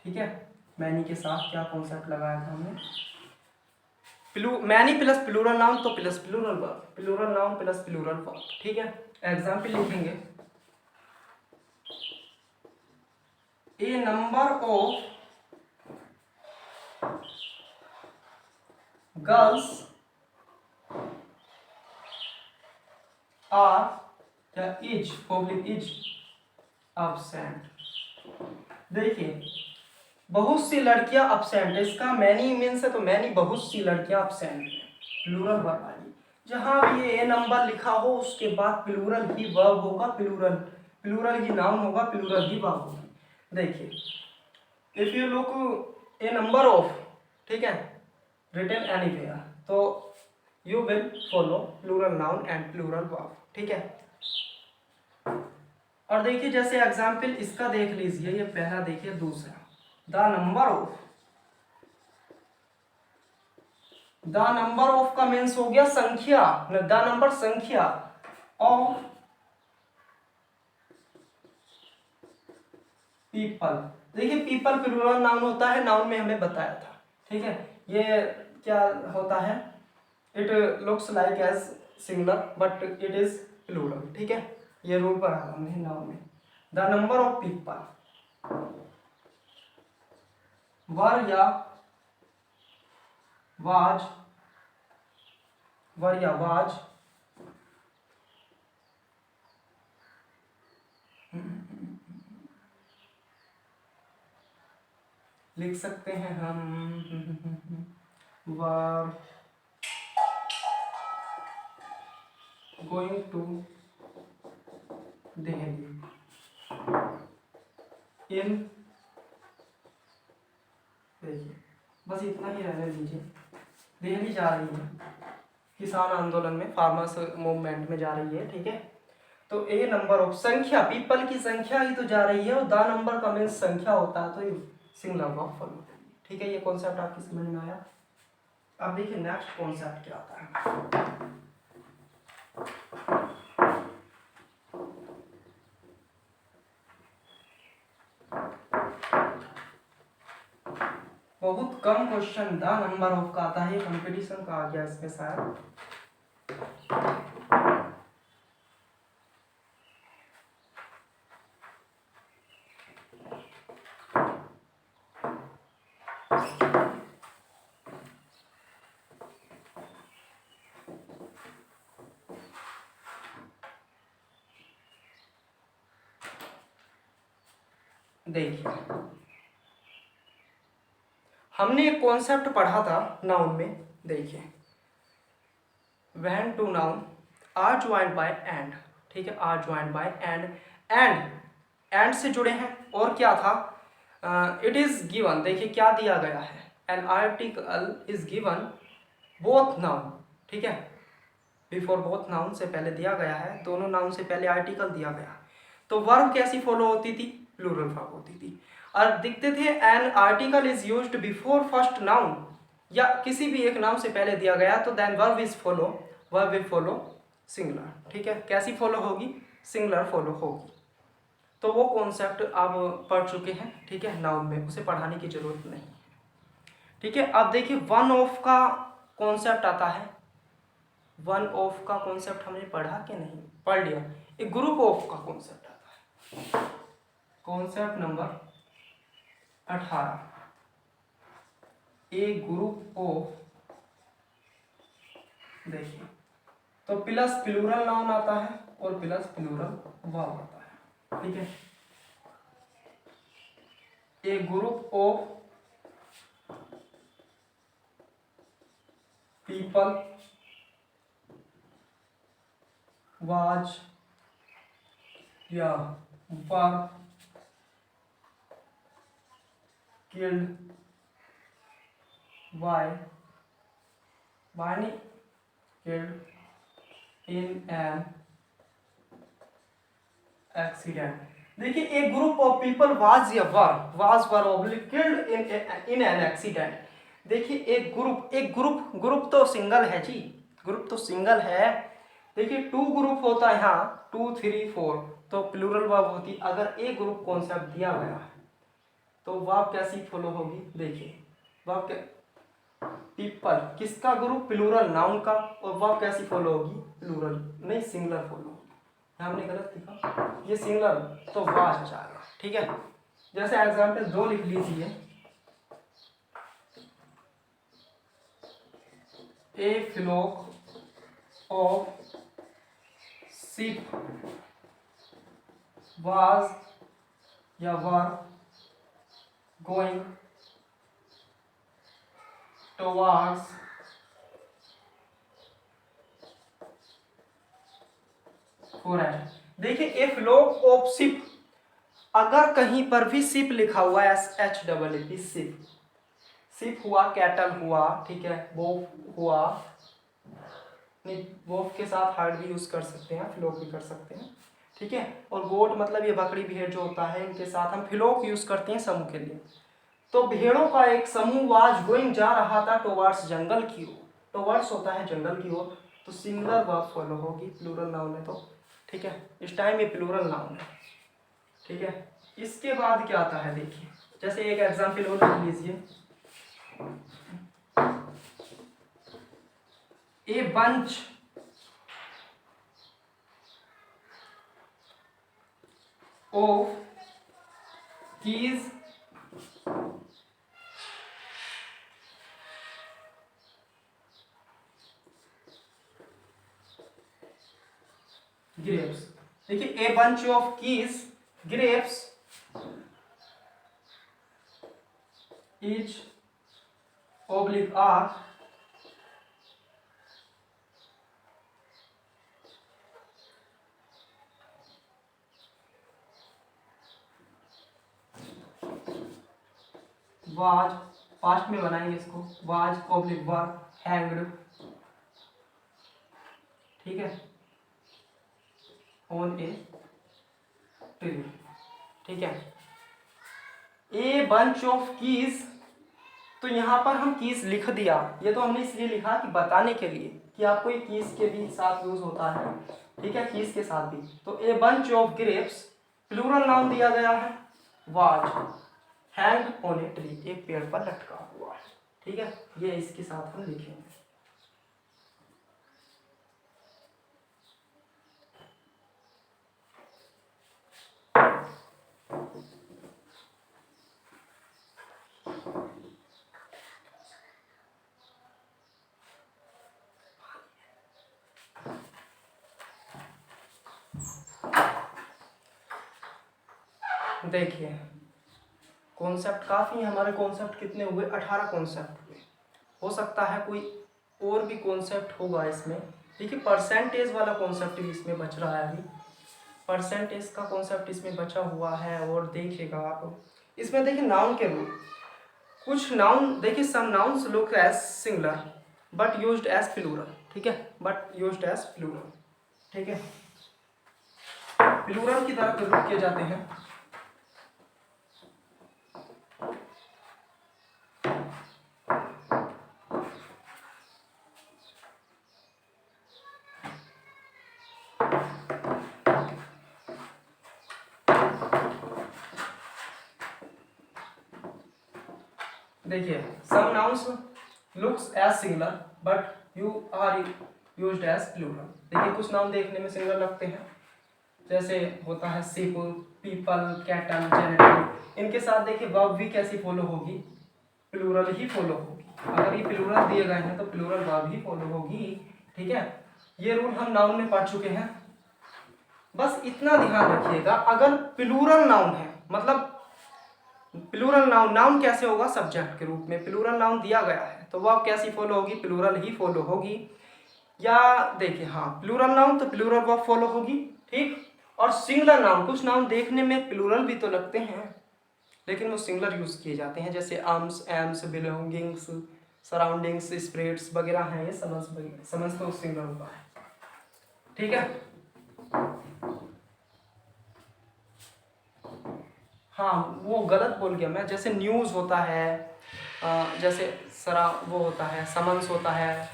ठीक है। मैनी के साथ क्या कॉन्सेप्ट लगाया था हमने, मैनी प्लस प्लूरल नाउन तो plus plural verb, plural noun plus plural verb, ठीक है। एग्जाम्पल लिखेंगे a number of girls are या इज पब्लिक इज absent। देखिए बहुत सी लड़कियां absent है, इसका मैनी मीन्स है, तो मैनी बहुत सी लड़कियां absent है, प्लूरल वर्ब आएगी। जहां भी ये ए नंबर लिखा हो उसके बाद प्लूरल ही वर्ब होगा, प्लूरल ही नाउन होगा, प्लूरल ही वर्ब होगी। देखिए if you look a number of, ठीक है, रिटन एनीवेयर, तो you will follow plural noun and plural verb, ठीक है। और देखिए जैसे एग्जाम्पल इसका देख लीजिए, ये पहला देखिए, दूसरा the number of, the number of का मीन्स हो गया संख्या, द नंबर संख्या ऑफ पीपल। देखिए पीपल प्लूरल नाउन होता है, नाउन में हमें बताया था, ठीक है। ये क्या होता है, it looks like as singular but it is plural, ठीक है। ये रूल पर हमने नाउन में the number of people, were या वाज, वर या वाज, लिख सकते हैं हम were going to Delhi in, देखिए बस इतना ही रहने दीजिए, दिल्ली जा रही है, किसान आंदोलन में, फार्मर्स मूवमेंट में जा रही है, ठीक है। तो ए नंबर ऑफ संख्या, पीपल की संख्या ही तो जा रही है, और द नंबर का मीन्स संख्या होता है, तो ये सिंगुलर वर्ब फॉलो, ठीक है। ये कॉन्सेप्ट आपकी समझ में आया। अब देखिए नेक्स्ट कॉन्सेप्ट क्या आता है। बहुत कम क्वेश्चन द नंबर ऑफ का आता है, कंपटीशन का आ गया इसमें शायद। देखिए हमने एक कॉन्सेप्ट पढ़ा था नाउन में, देखिए when two noun are joined by and, ठीक है, आर ज्वाइंड बाय एंड से जुड़े हैं। और क्या था, इट इज गिवन, देखिए क्या दिया गया है, an article is given both noun, ठीक है, बिफोर बोथ नाउन से पहले दिया गया है, दोनों नाउन से पहले आर्टिकल दिया गया। तो वर्ब कैसी फॉलो होती थी, प्लूरल वर्ब होती थी। और दिखते थे an article is used before first noun, या किसी भी एक नाउन से पहले दिया गया तो then verb is follow, verb will follow singular, ठीक है, कैसी फॉलो होगी, सिंगुलर फॉलो होगी। तो वो कॉन्सेप्ट आप पढ़ चुके हैं, ठीक है, नाउन में, उसे पढ़ाने की जरूरत नहीं, ठीक है। अब देखिए वन ऑफ का कॉन्सेप्ट आता है, वन ऑफ का कॉन्सेप्ट हमने पढ़ा कि नहीं, पढ़ लिया। एक ग्रुप ऑफ का कॉन्सेप्ट आता है, concept number 18, A group of, देखिए तो प्लस प्लूरल नाउन आता है और प्लस प्लूरल वर्ब आता है, ठीक है। A group of people was या वर किल्ड बाय नहीं किल्ड इन एन एक्सीडेंट। देखिए एक ग्रुप ऑफ पीपल वाज या were oblique killed in an accident. देखिए एक ग्रुप तो सिंगल है जी, ग्रुप तो सिंगल है। देखिए टू ग्रुप होता है यहाँ 2 3 4, तो प्लूरल वर्ब होती। अगर एक ग्रुप कॉन्सेप्ट दिया गया है तो वर्ब कैसी फॉलो होगी, देखिए वर्ब क्या, पीपल किसका ग्रुप, प्लूरल नाउन का, और वर्ब कैसी फॉलो होगी, प्लूरल नहीं सिंगुलर फॉलो होगी। हमने गलत लिखा, ये सिंगुलर तो वाज हो जाएगा, ठीक है। जैसे एग्जांपल 2 लिख लीजिए, ए फ्लोक ऑफ शिप वाज या वर गोइंग टुवर्ड्स फॉरेस्ट। देखिए ए फ्लोक ऑफ शिप, अगर कहीं पर भी शिप लिखा हुआ है SHEEP, शिप, शिप हुआ, कैटल हुआ, ठीक है, वोफ हुआ, नहीं वोफ के साथ हार्ड भी यूज कर सकते हैं, फ्लोक भी कर सकते हैं, ठीक है। और गोट मतलब ये बकरी भेड़ जो होता है, इनके साथ हम फ्लोक यूज करते हैं समूह के लिए। तो भेड़ों का एक समूह वाज गोइंग जा रहा था टुवर्ड्स जंगल की ओर, टुवर्ड्स होता है जंगल की ओर, तो सिंगुलर वर्ब फॉलो होगी, प्लूरल नाउन है तो, ठीक है, इस टाइम ये प्लूरल नाउन है, ठीक है। इसके बाद क्या आता है, देखिए जैसे एक एग्जांपल और लिख लीजिए, a bunch of keys grapes. देखिए a bunch of keys grapes is oblique are was, past में बनाएंगे इसको, वाज ऑब्लिक वर हैंग्ड, ठीक है, ऑन ए ट्री, ठीक है। ए बंच ऑफ कीज, तो यहाँ पर हम कीज लिख दिया, ये तो हमने इसलिए लिखा कि बताने के लिए कि आपको ये कीज के भी साथ यूज होता है, ठीक है, कीज के साथ भी। तो a bunch of grapes plural noun दिया गया है, was hang on a tree, एक पेड़ पर लटका हुआ, ठीक है, ये इसके साथ हम लिखेंगे। देखिए कॉन्सेप्ट काफ़ी हैं हमारे। कॉन्सेप्ट कितने हुए? 18 कॉन्सेप्ट हुए। हो सकता है कोई और भी कॉन्सेप्ट होगा इसमें। देखिए परसेंटेज वाला कॉन्सेप्ट भी इसमें बच रहा है अभी। परसेंटेज का कॉन्सेप्ट इसमें बचा हुआ है। और देखिएगा आप इसमें, देखिए नाउन के रूप, कुछ नाउन देखिए, some nouns look as singular but used as plural, ठीक है, बट यूज्ड एज प्लूरल, ठीक है, प्लूरल की तरह प्रयोग किए जाते हैं। देखिए some nouns looks as singular but you are used as plural. देखिए कुछ नाउन देखने में सिंगुलर लगते हैं, जैसे होता है शिप, पीपल, कैटल, जेनेटिव। इनके साथ देखिए वर्ब भी कैसी फॉलो होगी? प्लूरल ही फॉलो होगी। अगर ये प्लूरल दिए गए हैं तो प्लूरल वर्ब ही फॉलो होगी, ठीक है। ये रूल हम नाउन में पढ़ चुके हैं। बस इतना ध्यान रखिएगा, अगर प्लूरल नाउन है, मतलब प्लूरल नाउन, नाउन कैसे होगा? सब्जेक्ट के रूप में। प्लूरल नाउन दिया गया है तो वर्ब कैसी फॉलो होगी? प्लूरल ही फॉलो होगी। या देखिए हाँ, प्लूरल नाउन तो प्लूरल वर्ब फॉलो होगी, ठीक। और सिंगुलर नाउन, कुछ नाउन देखने में प्लूरल भी तो लगते हैं लेकिन वो सिंगुलर यूज किए जाते हैं, जैसे arms, AIIMS, belongings, surroundings, spreads वगैरह हैं। ये समझ तो सिंगुलर होता है, ठीक है। हाँ वो गलत बोल गया मैं, जैसे न्यूज़ होता है, जैसे वो होता है, समन्स होता है,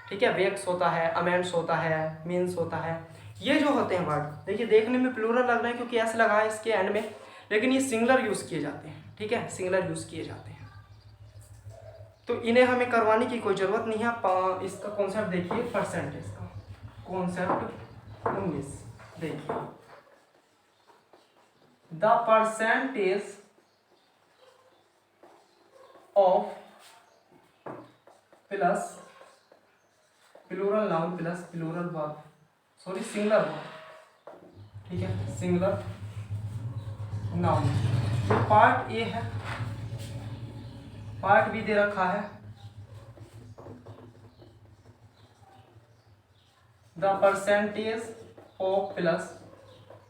ठीक है, वेक्स होता है, अमेंड्स होता है, मीन्स होता है। ये जो होते हैं वर्ड, देखिए देखने में प्लूरल लग रहे हैं क्योंकि ऐसे लगा है इसके एंड में, लेकिन ये सिंगुलर यूज़ किए जाते हैं, ठीक है, सिंगुलर यूज़ किए जाते हैं। तो इन्हें हमें करवाने की कोई ज़रूरत नहीं है। इसका कॉन्सेप्ट देखिए, परसेंटेज का कॉन्सेप्ट 19 देखिए, the percentage of plus plural noun plus plural verb, sorry singular verb, ठीक है, सिंगुलर नाउन। जो पार्ट ए है, पार्ट बी दे रखा है, the percentage of plus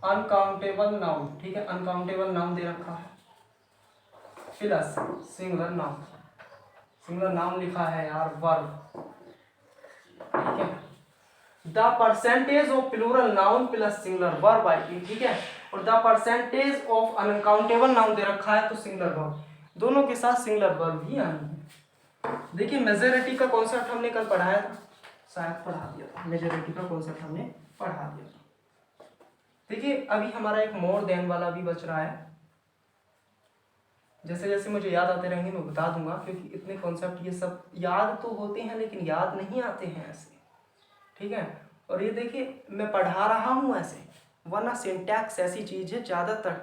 uncountable noun, ठीक है, अनकाउंटेबल नाउन दे रखा है, plus singular noun, singular noun लिखा है यार, वर्ब, ठीक है। The percentage of plural noun plus singular verb आएगी, ठीक है। और the percentage of uncountable noun दे रखा है तो सिंगुलर वर्ब, दोनों के साथ सिंगुलर वर्ब ही आनी है। देखिए मेजॉरिटी का कॉन्सेप्ट हमने कल पढ़ाया था, शायद पढ़ा दिया था, मेजॉरिटी का कॉन्सेप्ट हमने पढ़ा दिया था। देखिए अभी हमारा एक मोर देन वाला भी बच रहा है, जैसे जैसे मुझे याद आते रहेंगे मैं बता दूंगा, क्योंकि इतने कॉन्सेप्ट ये सब याद तो होते हैं लेकिन याद नहीं आते हैं ऐसे, ठीक है। और ये देखिए मैं पढ़ा रहा हूँ ऐसे, वरना सिंटैक्स ऐसी चीज़ है, ज़्यादातर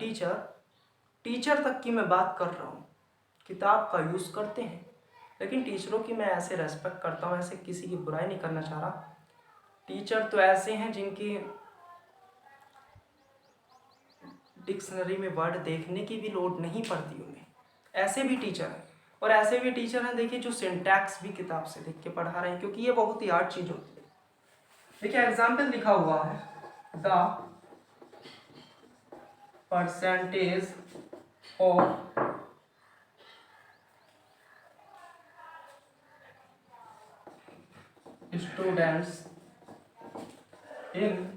टीचर तक की मैं बात कर रहा हूँ, किताब का यूज़ करते हैं, लेकिन टीचरों की मैं ऐसे रेस्पेक्ट करता हूँ, ऐसे किसी की बुराई नहीं करना चाह रहा। टीचर तो ऐसे हैं जिनकी डिक्शनरी में वर्ड देखने की भी लोड नहीं पड़ती उन्हें, ऐसे भी टीचर हैं। और ऐसे भी टीचर हैं देखिए जो सिंटैक्स भी किताब से देख के पढ़ा रहे हैं, क्योंकि ये बहुत ही हार्ड चीज़ होती है। देखिए एग्जाम्पल लिखा हुआ है, the percentage of students in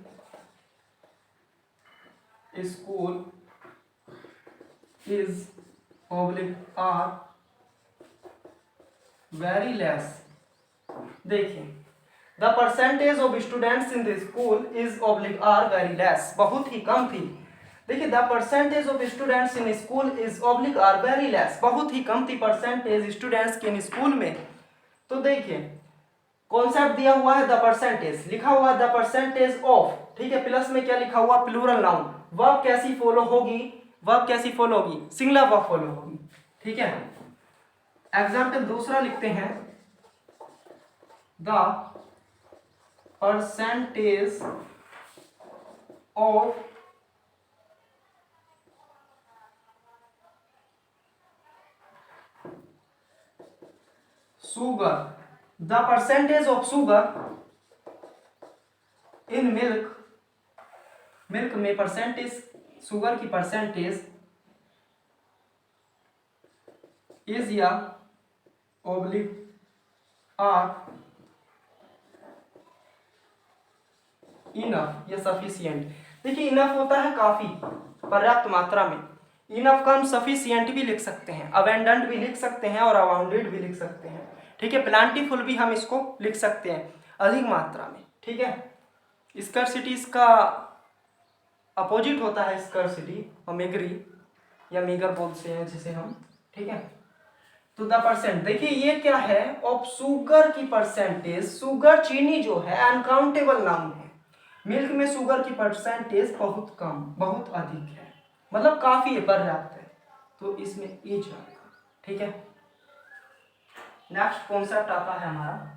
school is are very less। देखिए the percentage of students in the school is are very less, बहुत ही कम थी। देखिए the percentage of students in school is are very less, बहुत ही कम थी परसेंटेज स्टूडेंट्स के इन स्कूल में। तो देखिए कॉन्सेप्ट दिया हुआ है द परसेंटेज, लिखा हुआ है द परसेंटेज ऑफ, ठीक है, प्लस में क्या लिखा हुआ? Plural noun. वर्ब कैसी फॉलो होगी? वर्ब कैसी फॉलो होगी? सिंगुलर वर्ब फॉलो होगी, ठीक है। एग्जाम्पल दूसरा लिखते हैं, the percentage of sugar, the percentage of sugar in milk, milk में परसेंटेज, शुगर की परसेंटेज इज या ऑब्लिक आर इनफ या सफिशियंट। देखिए इनफ होता है काफी, पर्याप्त मात्रा में। इनफ का हम सफिशियंट भी लिख सकते हैं, अवेंडेंट भी लिख सकते हैं और अबाउंडेड भी लिख सकते हैं। ठीक है, प्लांटीफुल भी हम इसको लिख सकते हैं, अधिक मात्रा में। ठीक है, स्कर्सिटी इसका अपोजिट होता है, स्कर्सिटी और मेगरी या मीगर बोलते हैं जिसे हम। ठीक है, तो द परसेंट, देखिए ये क्या है, ऑफ शुगर की परसेंटेज, शुगर चीनी जो है अनकाउंटेबल नाउन है, मिल्क में शुगर की परसेंटेज बहुत कम, बहुत अधिक है, मतलब काफी है, पर्याप्त है, तो इसमें इज आएगा। ठीक है, नेक्स्ट कॉन्सेप्ट आता है हमारा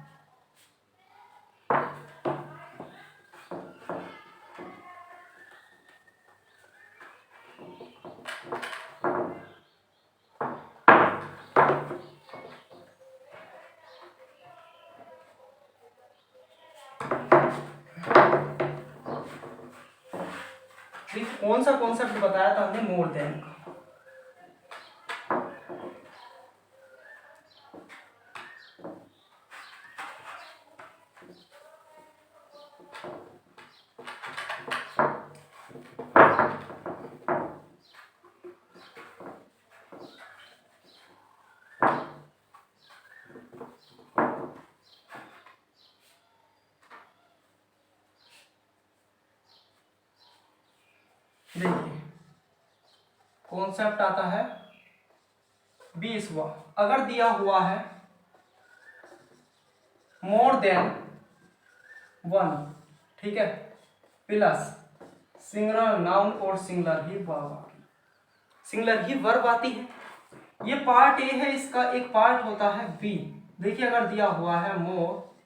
कौन सा कॉन्सेप्ट बताया था हमने, मोर देन का। देखिए कॉन्सेप्ट आता है 20वां, अगर दिया हुआ है मोर देन 1, ठीक है, प्लस सिंगुलर नाउन और सिंगुलर ही वर्ब, सिंगुलर ही वर्ब आती है। ये पार्ट ए है, इसका एक पार्ट होता है बी। देखिए अगर दिया हुआ है मोर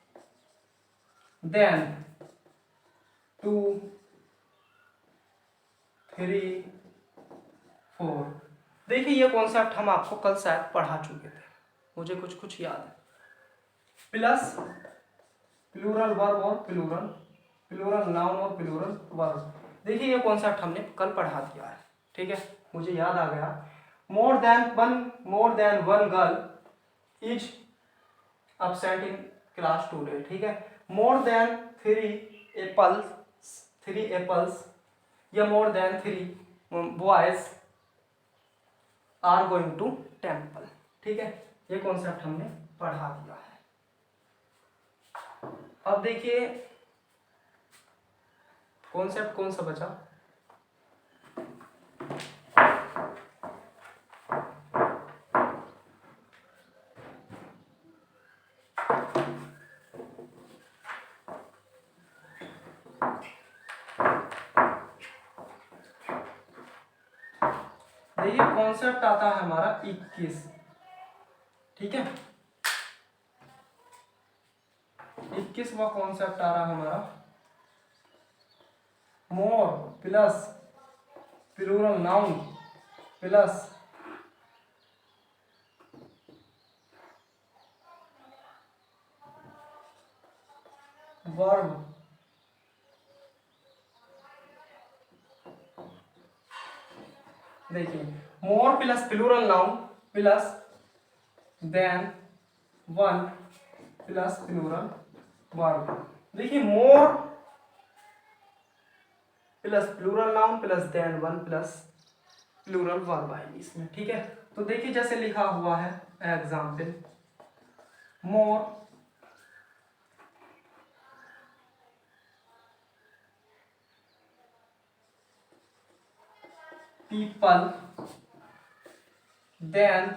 देन 2 3 4, देखिए ये कॉन्सेप्ट हम आपको कल शायद पढ़ा चुके थे, मुझे कुछ कुछ याद है। प्लस प्लूरल वर्ब और प्लूरल नाउन और प्लूरल वर्ब, देखिए ये कॉन्सेप्ट हमने कल पढ़ा दिया है। ठीक है, मुझे याद आ गया। More than one girl is absent in class today. ठीक है, मोर देन 3 एप्पल्स या more than 3 boys are going to temple. ठीक है, ये कॉन्सेप्ट हमने पढ़ा दिया है। अब देखिए कॉन्सेप्ट कौन सा बचा, देखिए कॉन्सेप्ट आता है हमारा 21। ठीक है, 21वां कॉन्सेप्ट आ रहा है हमारा more plus plural noun plus verb देखिए more plus plural noun plus then 1 plus plural verb. देखिए more plus plural noun plus then 1 plus plural verb आएगी इसमें। ठीक है, तो देखिए जैसे लिखा हुआ है एग्जाम्पल, मोर पीपल देन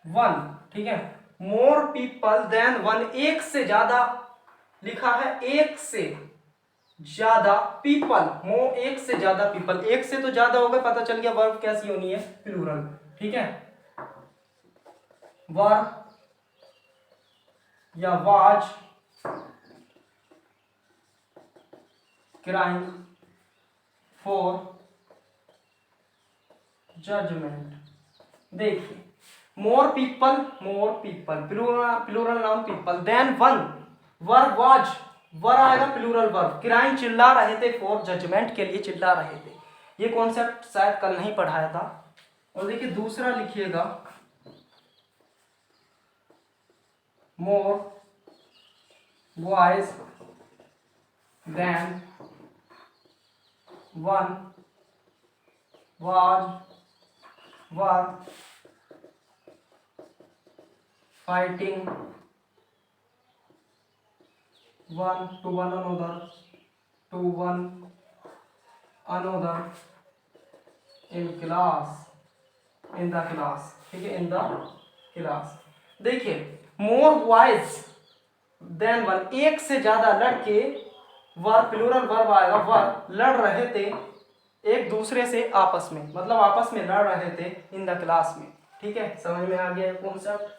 1। ठीक है, मोर पीपल देन 1, एक से ज्यादा लिखा है, एक से ज्यादा पीपल, एक से ज्यादा पीपल, एक से तो ज्यादा हो गए, पता चल गया वर्ब कैसी होनी है, प्लूरल। ठीक है, वर्ब या वाज क्राइंग फॉर जजमेंट। देखिए more people plural noun people, then one verb was, were आएगा प्लूरल वर्ब, क्राइम चिल्ला रहे थे, फॉर जजमेंट के लिए चिल्ला रहे थे। ये कॉन्सेप्ट शायद कल नहीं पढ़ाया था। और देखिए दूसरा लिखिएगा, more boys then one was were fighting one to one another in class, in the class, ठीक है, इन द क्लास। देखिए मोर बॉयज देन वन, एक से ज्यादा लड़के, वर प्लूरल वर्ब आएगा, वर लड़ रहे थे एक दूसरे से आपस में, मतलब आपस में लड़ रहे थे इन द क्लास में। ठीक है, समझ में आ गया कॉन्सेप्ट।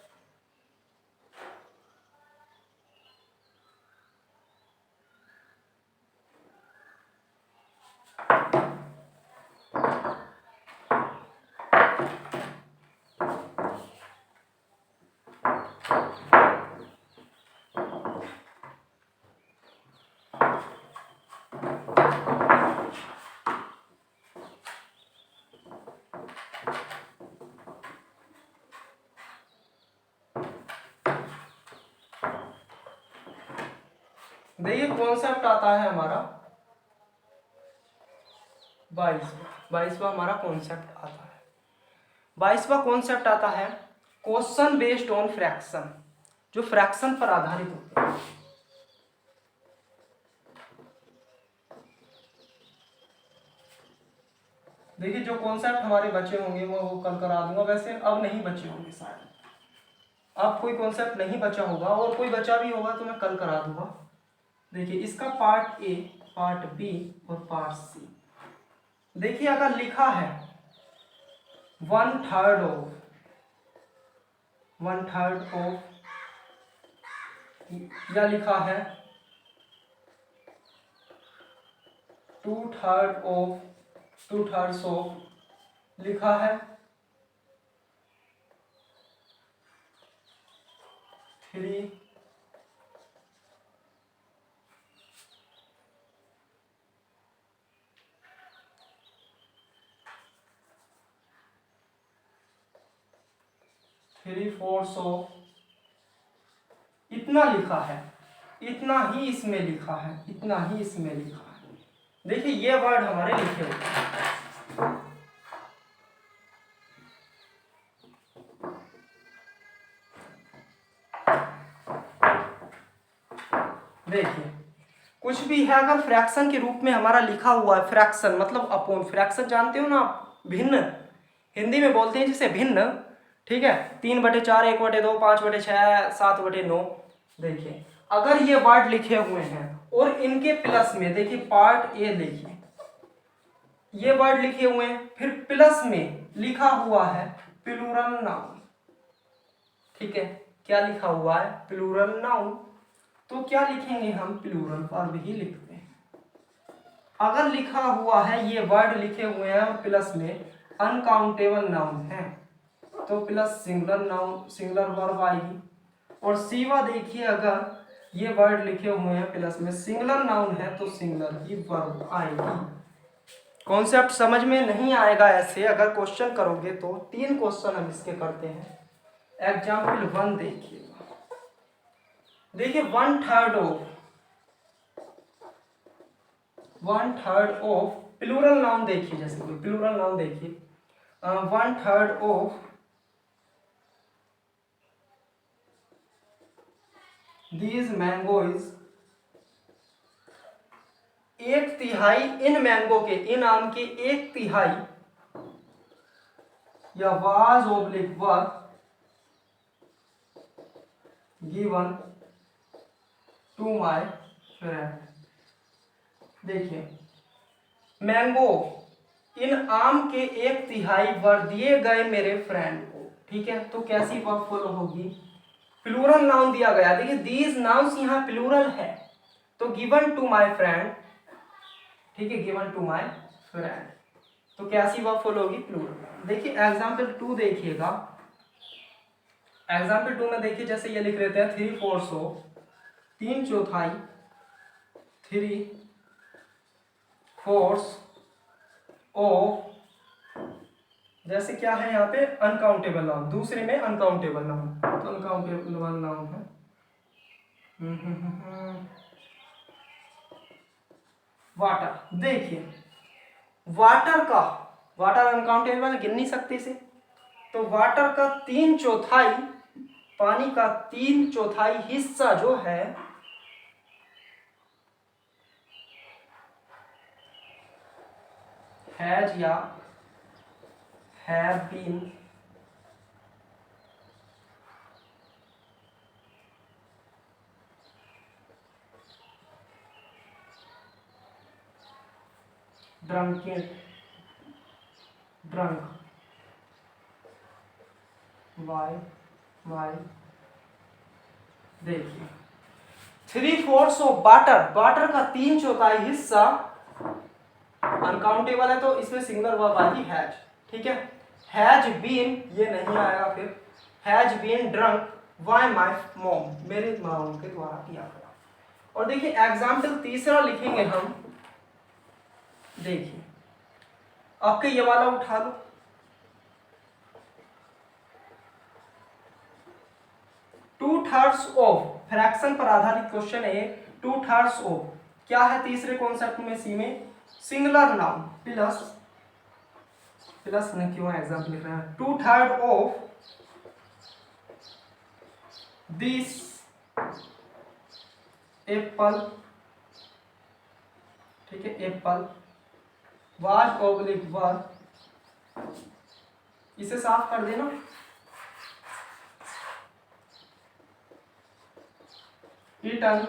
देखिए कॉन्सेप्ट आता है हमारा 22वां हमारा कॉन्सेप्ट आता है। 22वां कॉन्सेप्ट आता है क्वेश्चन बेस्ड ऑन फ्रैक्शन, जो फ्रैक्शन पर आधारित होते हैं। देखिए जो कॉन्सेप्ट हमारे बचे होंगे वो कल करा दूंगा, वैसे अब नहीं बचे होंगे शायद, अब कोई कॉन्सेप्ट नहीं बचा होगा, और कोई बचा भी होगा तो मैं कल करा दूंगा। देखिए इसका पार्ट ए, पार्ट बी और पार्ट सी। देखिए अगर लिखा है 1/3 ऑफ, या लिखा है 2/3 ऑफ, लिखा है 3 3/4 ऑफ, इतना लिखा है, इतना ही इसमें लिखा है, इतना ही इसमें लिखा है। देखिए ये वर्ड हमारे लिखे हुए हैं। देखिए कुछ भी है अगर फ्रैक्शन के रूप में हमारा लिखा हुआ है, फ्रैक्शन मतलब अपॉन, फ्रैक्शन जानते हो ना, भिन्न, हिंदी में बोलते हैं जिसे भिन्न, ठीक है, 3/4, 1/2, 5/6, 7/9। देखिए अगर ये वर्ड लिखे हुए हैं और इनके प्लस में, देखिए पार्ट ए लिखिए, ये वर्ड लिखे हुए हैं, फिर प्लस में लिखा हुआ है प्लूरल नाउन, ठीक है, क्या लिखा हुआ है, प्लूरल नाउन, तो क्या लिखेंगे हम, प्लूरल वर्ब ही लिखते हैं। अगर लिखा हुआ है, ये वर्ड लिखे हुए हैं और प्लस में अनकाउंटेबल नाउन है, तो plus singular noun, singular verb आएगी। और सीवा देखिए अगर ये वर्ड लिखे हुए हैं प्लस में सिंगुलर नाउन है, तो सिंगुलर ही वर्ब आएगी। कॉन्सेप्ट समझ में नहीं आएगा ऐसे, अगर क्वेश्चन करोगे तो 3 क्वेश्चन हम इसके करते हैं। एग्जाम्पल 1 देखिएगा, देखिए 1/3 ऑफ प्लूरल नाउन देखिए, जैसे कोई प्लूरल नाउन देखिए, 1/3 ऑफ दीज मैंगोज, 1/3 इन मैंगो के, इन आम के 1/3, या was oblique were given to my friend. देखिए मैंगो, इन आम के 1/3 वर दिए गए मेरे फ्रेंड को, ठीक है, तो कैसी वर्ब फॉलो होगी, प्लूरल नाउन दिया गया, देखिए दीज नाउन्स यहाँ प्लूरल है, तो गिवन टू माय फ्रेंड, ठीक है, गिवन टू माय फ्रेंड, तो कैसी वर्ब फॉलो होगी, प्लूरल। देखिए एग्जांपल 2 देखिएगा, एग्जाम्पल 2 में देखिए, जैसे ये लिख लेते हैं 3/4 ऑफ, 3/4 3/4 ऑफ, जैसे क्या है यहाँ पे अनकाउंटेबल नाउन, दूसरे में अनकाउंटेबल नाउन, तो अनकाउंटेबल नाउन है वाटर। देखिए वाटर अनकाउंटेबल, गिन नहीं सकते इसे, तो वाटर का 3/4, पानी का 3/4 हिस्सा जो है हैज या हैव बीन drunk by देखिए 3/4 ऑफ वाटर का 3/4 हिस्सा अनकाउंटेबल है, तो इसमें सिंगल वर्ब आएगी हैज, ठीक है। हैज बीन, ये नहीं आएगा, फिर has been drunk by my mom, मेरे मां के द्वारा पिया गया। और देखिए एग्जाम्पल तीसरा लिखेंगे हम, देखिए आपके ये वाला उठा लो, 2/3 ऑफ, फ्रैक्शन पर आधारित क्वेश्चन है। 2/3 ऑफ क्या है तीसरे कॉन्सेप्ट में, सी में सिंगुलर नाउन प्लस ने क्यों एग्जाम्पल लिख रहे हैं, 2/3 ऑफ दिस एप्पल, ठीक है, एप्पल वाज ऑब्लिक वर, इसे साफ कर देना, eaten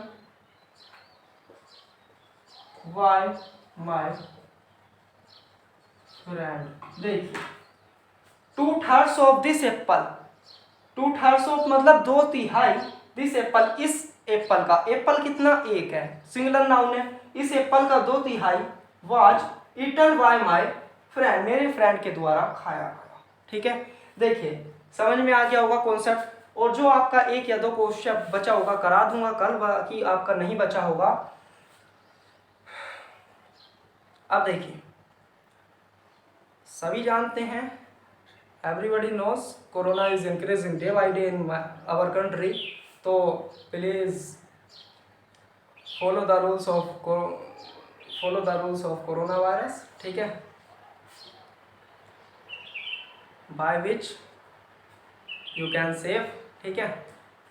by my friend। देखिए 2/3 ऑफ दिस एप्पल, 2/3 ऑफ मतलब 2/3, दिस एप्पल, इस एप्पल का, एप्पल कितना, एक है, सिंगुलर नाउन है, इस एप्पल का 2/3 was eaten by my friend, मेरे फ्रेंड के द्वारा खाया गया, ठीक है। देखिए समझ में आ गया होगा कॉन्सेप्ट, और जो आपका 1 या 2 क्वेश्चन बचा होगा करा दूंगा कल, बाकी आपका नहीं बचा होगा। अब देखिए सभी जानते हैं, everybody knows corona is increasing day by day in our country, तो please follow the rules of corona virus, ठीक है, by which you can save, ठीक है,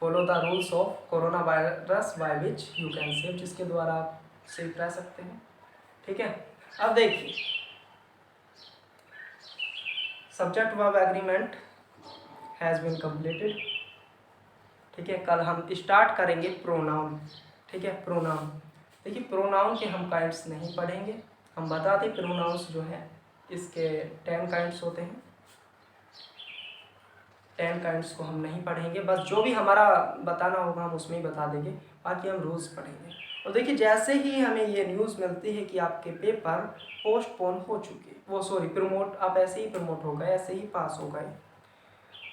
follow the rules of corona virus by which you can save, जिसके द्वारा आप सेफ रह सकते हैं, ठीक है। अब देखिए subject verb agreement has been completed, ठीक है। कल हम स्टार्ट करेंगे प्रोनाउन, ठीक है, प्रोनाउन। देखिए प्रोनाउन के हम काइंड्स नहीं पढ़ेंगे, हम बता दें प्रोनाउंस जो है इसके 10 काइंड्स होते हैं, 10 काइंड्स को हम नहीं पढ़ेंगे, बस जो भी हमारा बताना होगा हम उसमें ही बता देंगे, बाकी हम रूल्स पढ़ेंगे। और देखिए जैसे ही हमें ये न्यूज़ मिलती है कि आपके पेपर पोस्टपोन हो चुके, वो सॉरी प्रमोट, आप ऐसे ही प्रमोट हो गए, ऐसे ही पास हो गए,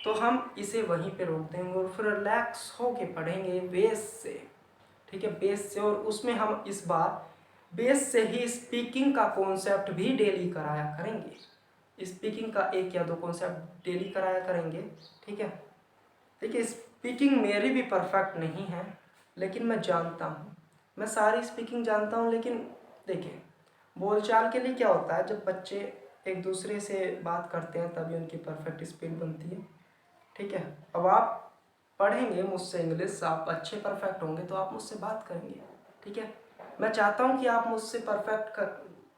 तो हम इसे वहीं पे रोक देंगे और फिर रिलैक्स होके पढ़ेंगे बेस से, ठीक है, बेस से। और उसमें हम इस बार बेस से ही स्पीकिंग का कॉन्सेप्ट भी डेली कराया करेंगे, स्पीकिंग का 1 या 2 कॉन्सेप्ट डेली कराया करेंगे, ठीक है। देखिए स्पीकिंग मेरी भी परफेक्ट नहीं है, लेकिन मैं जानता हूँ, मैं सारी स्पीकिंग जानता हूँ, लेकिन देखिए बोलचाल के लिए क्या होता है, जब बच्चे एक दूसरे से बात करते हैं तभी उनकी परफेक्ट स्पीड बनती है, ठीक है। अब आप पढ़ेंगे मुझसे इंग्लिश, आप अच्छे परफेक्ट होंगे तो आप मुझसे बात करेंगे, ठीक है। मैं चाहता हूँ कि आप मुझसे परफेक्ट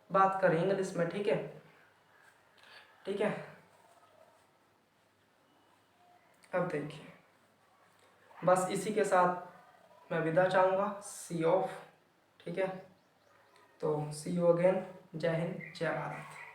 बात करें इंग्लिश में, ठीक है, ठीक है। अब देखिए बस इसी के साथ मैं विदा चाहूँगा, सी ऑफ, ठीक है। तो सी यू अगेन, जय हिंद जय भारत।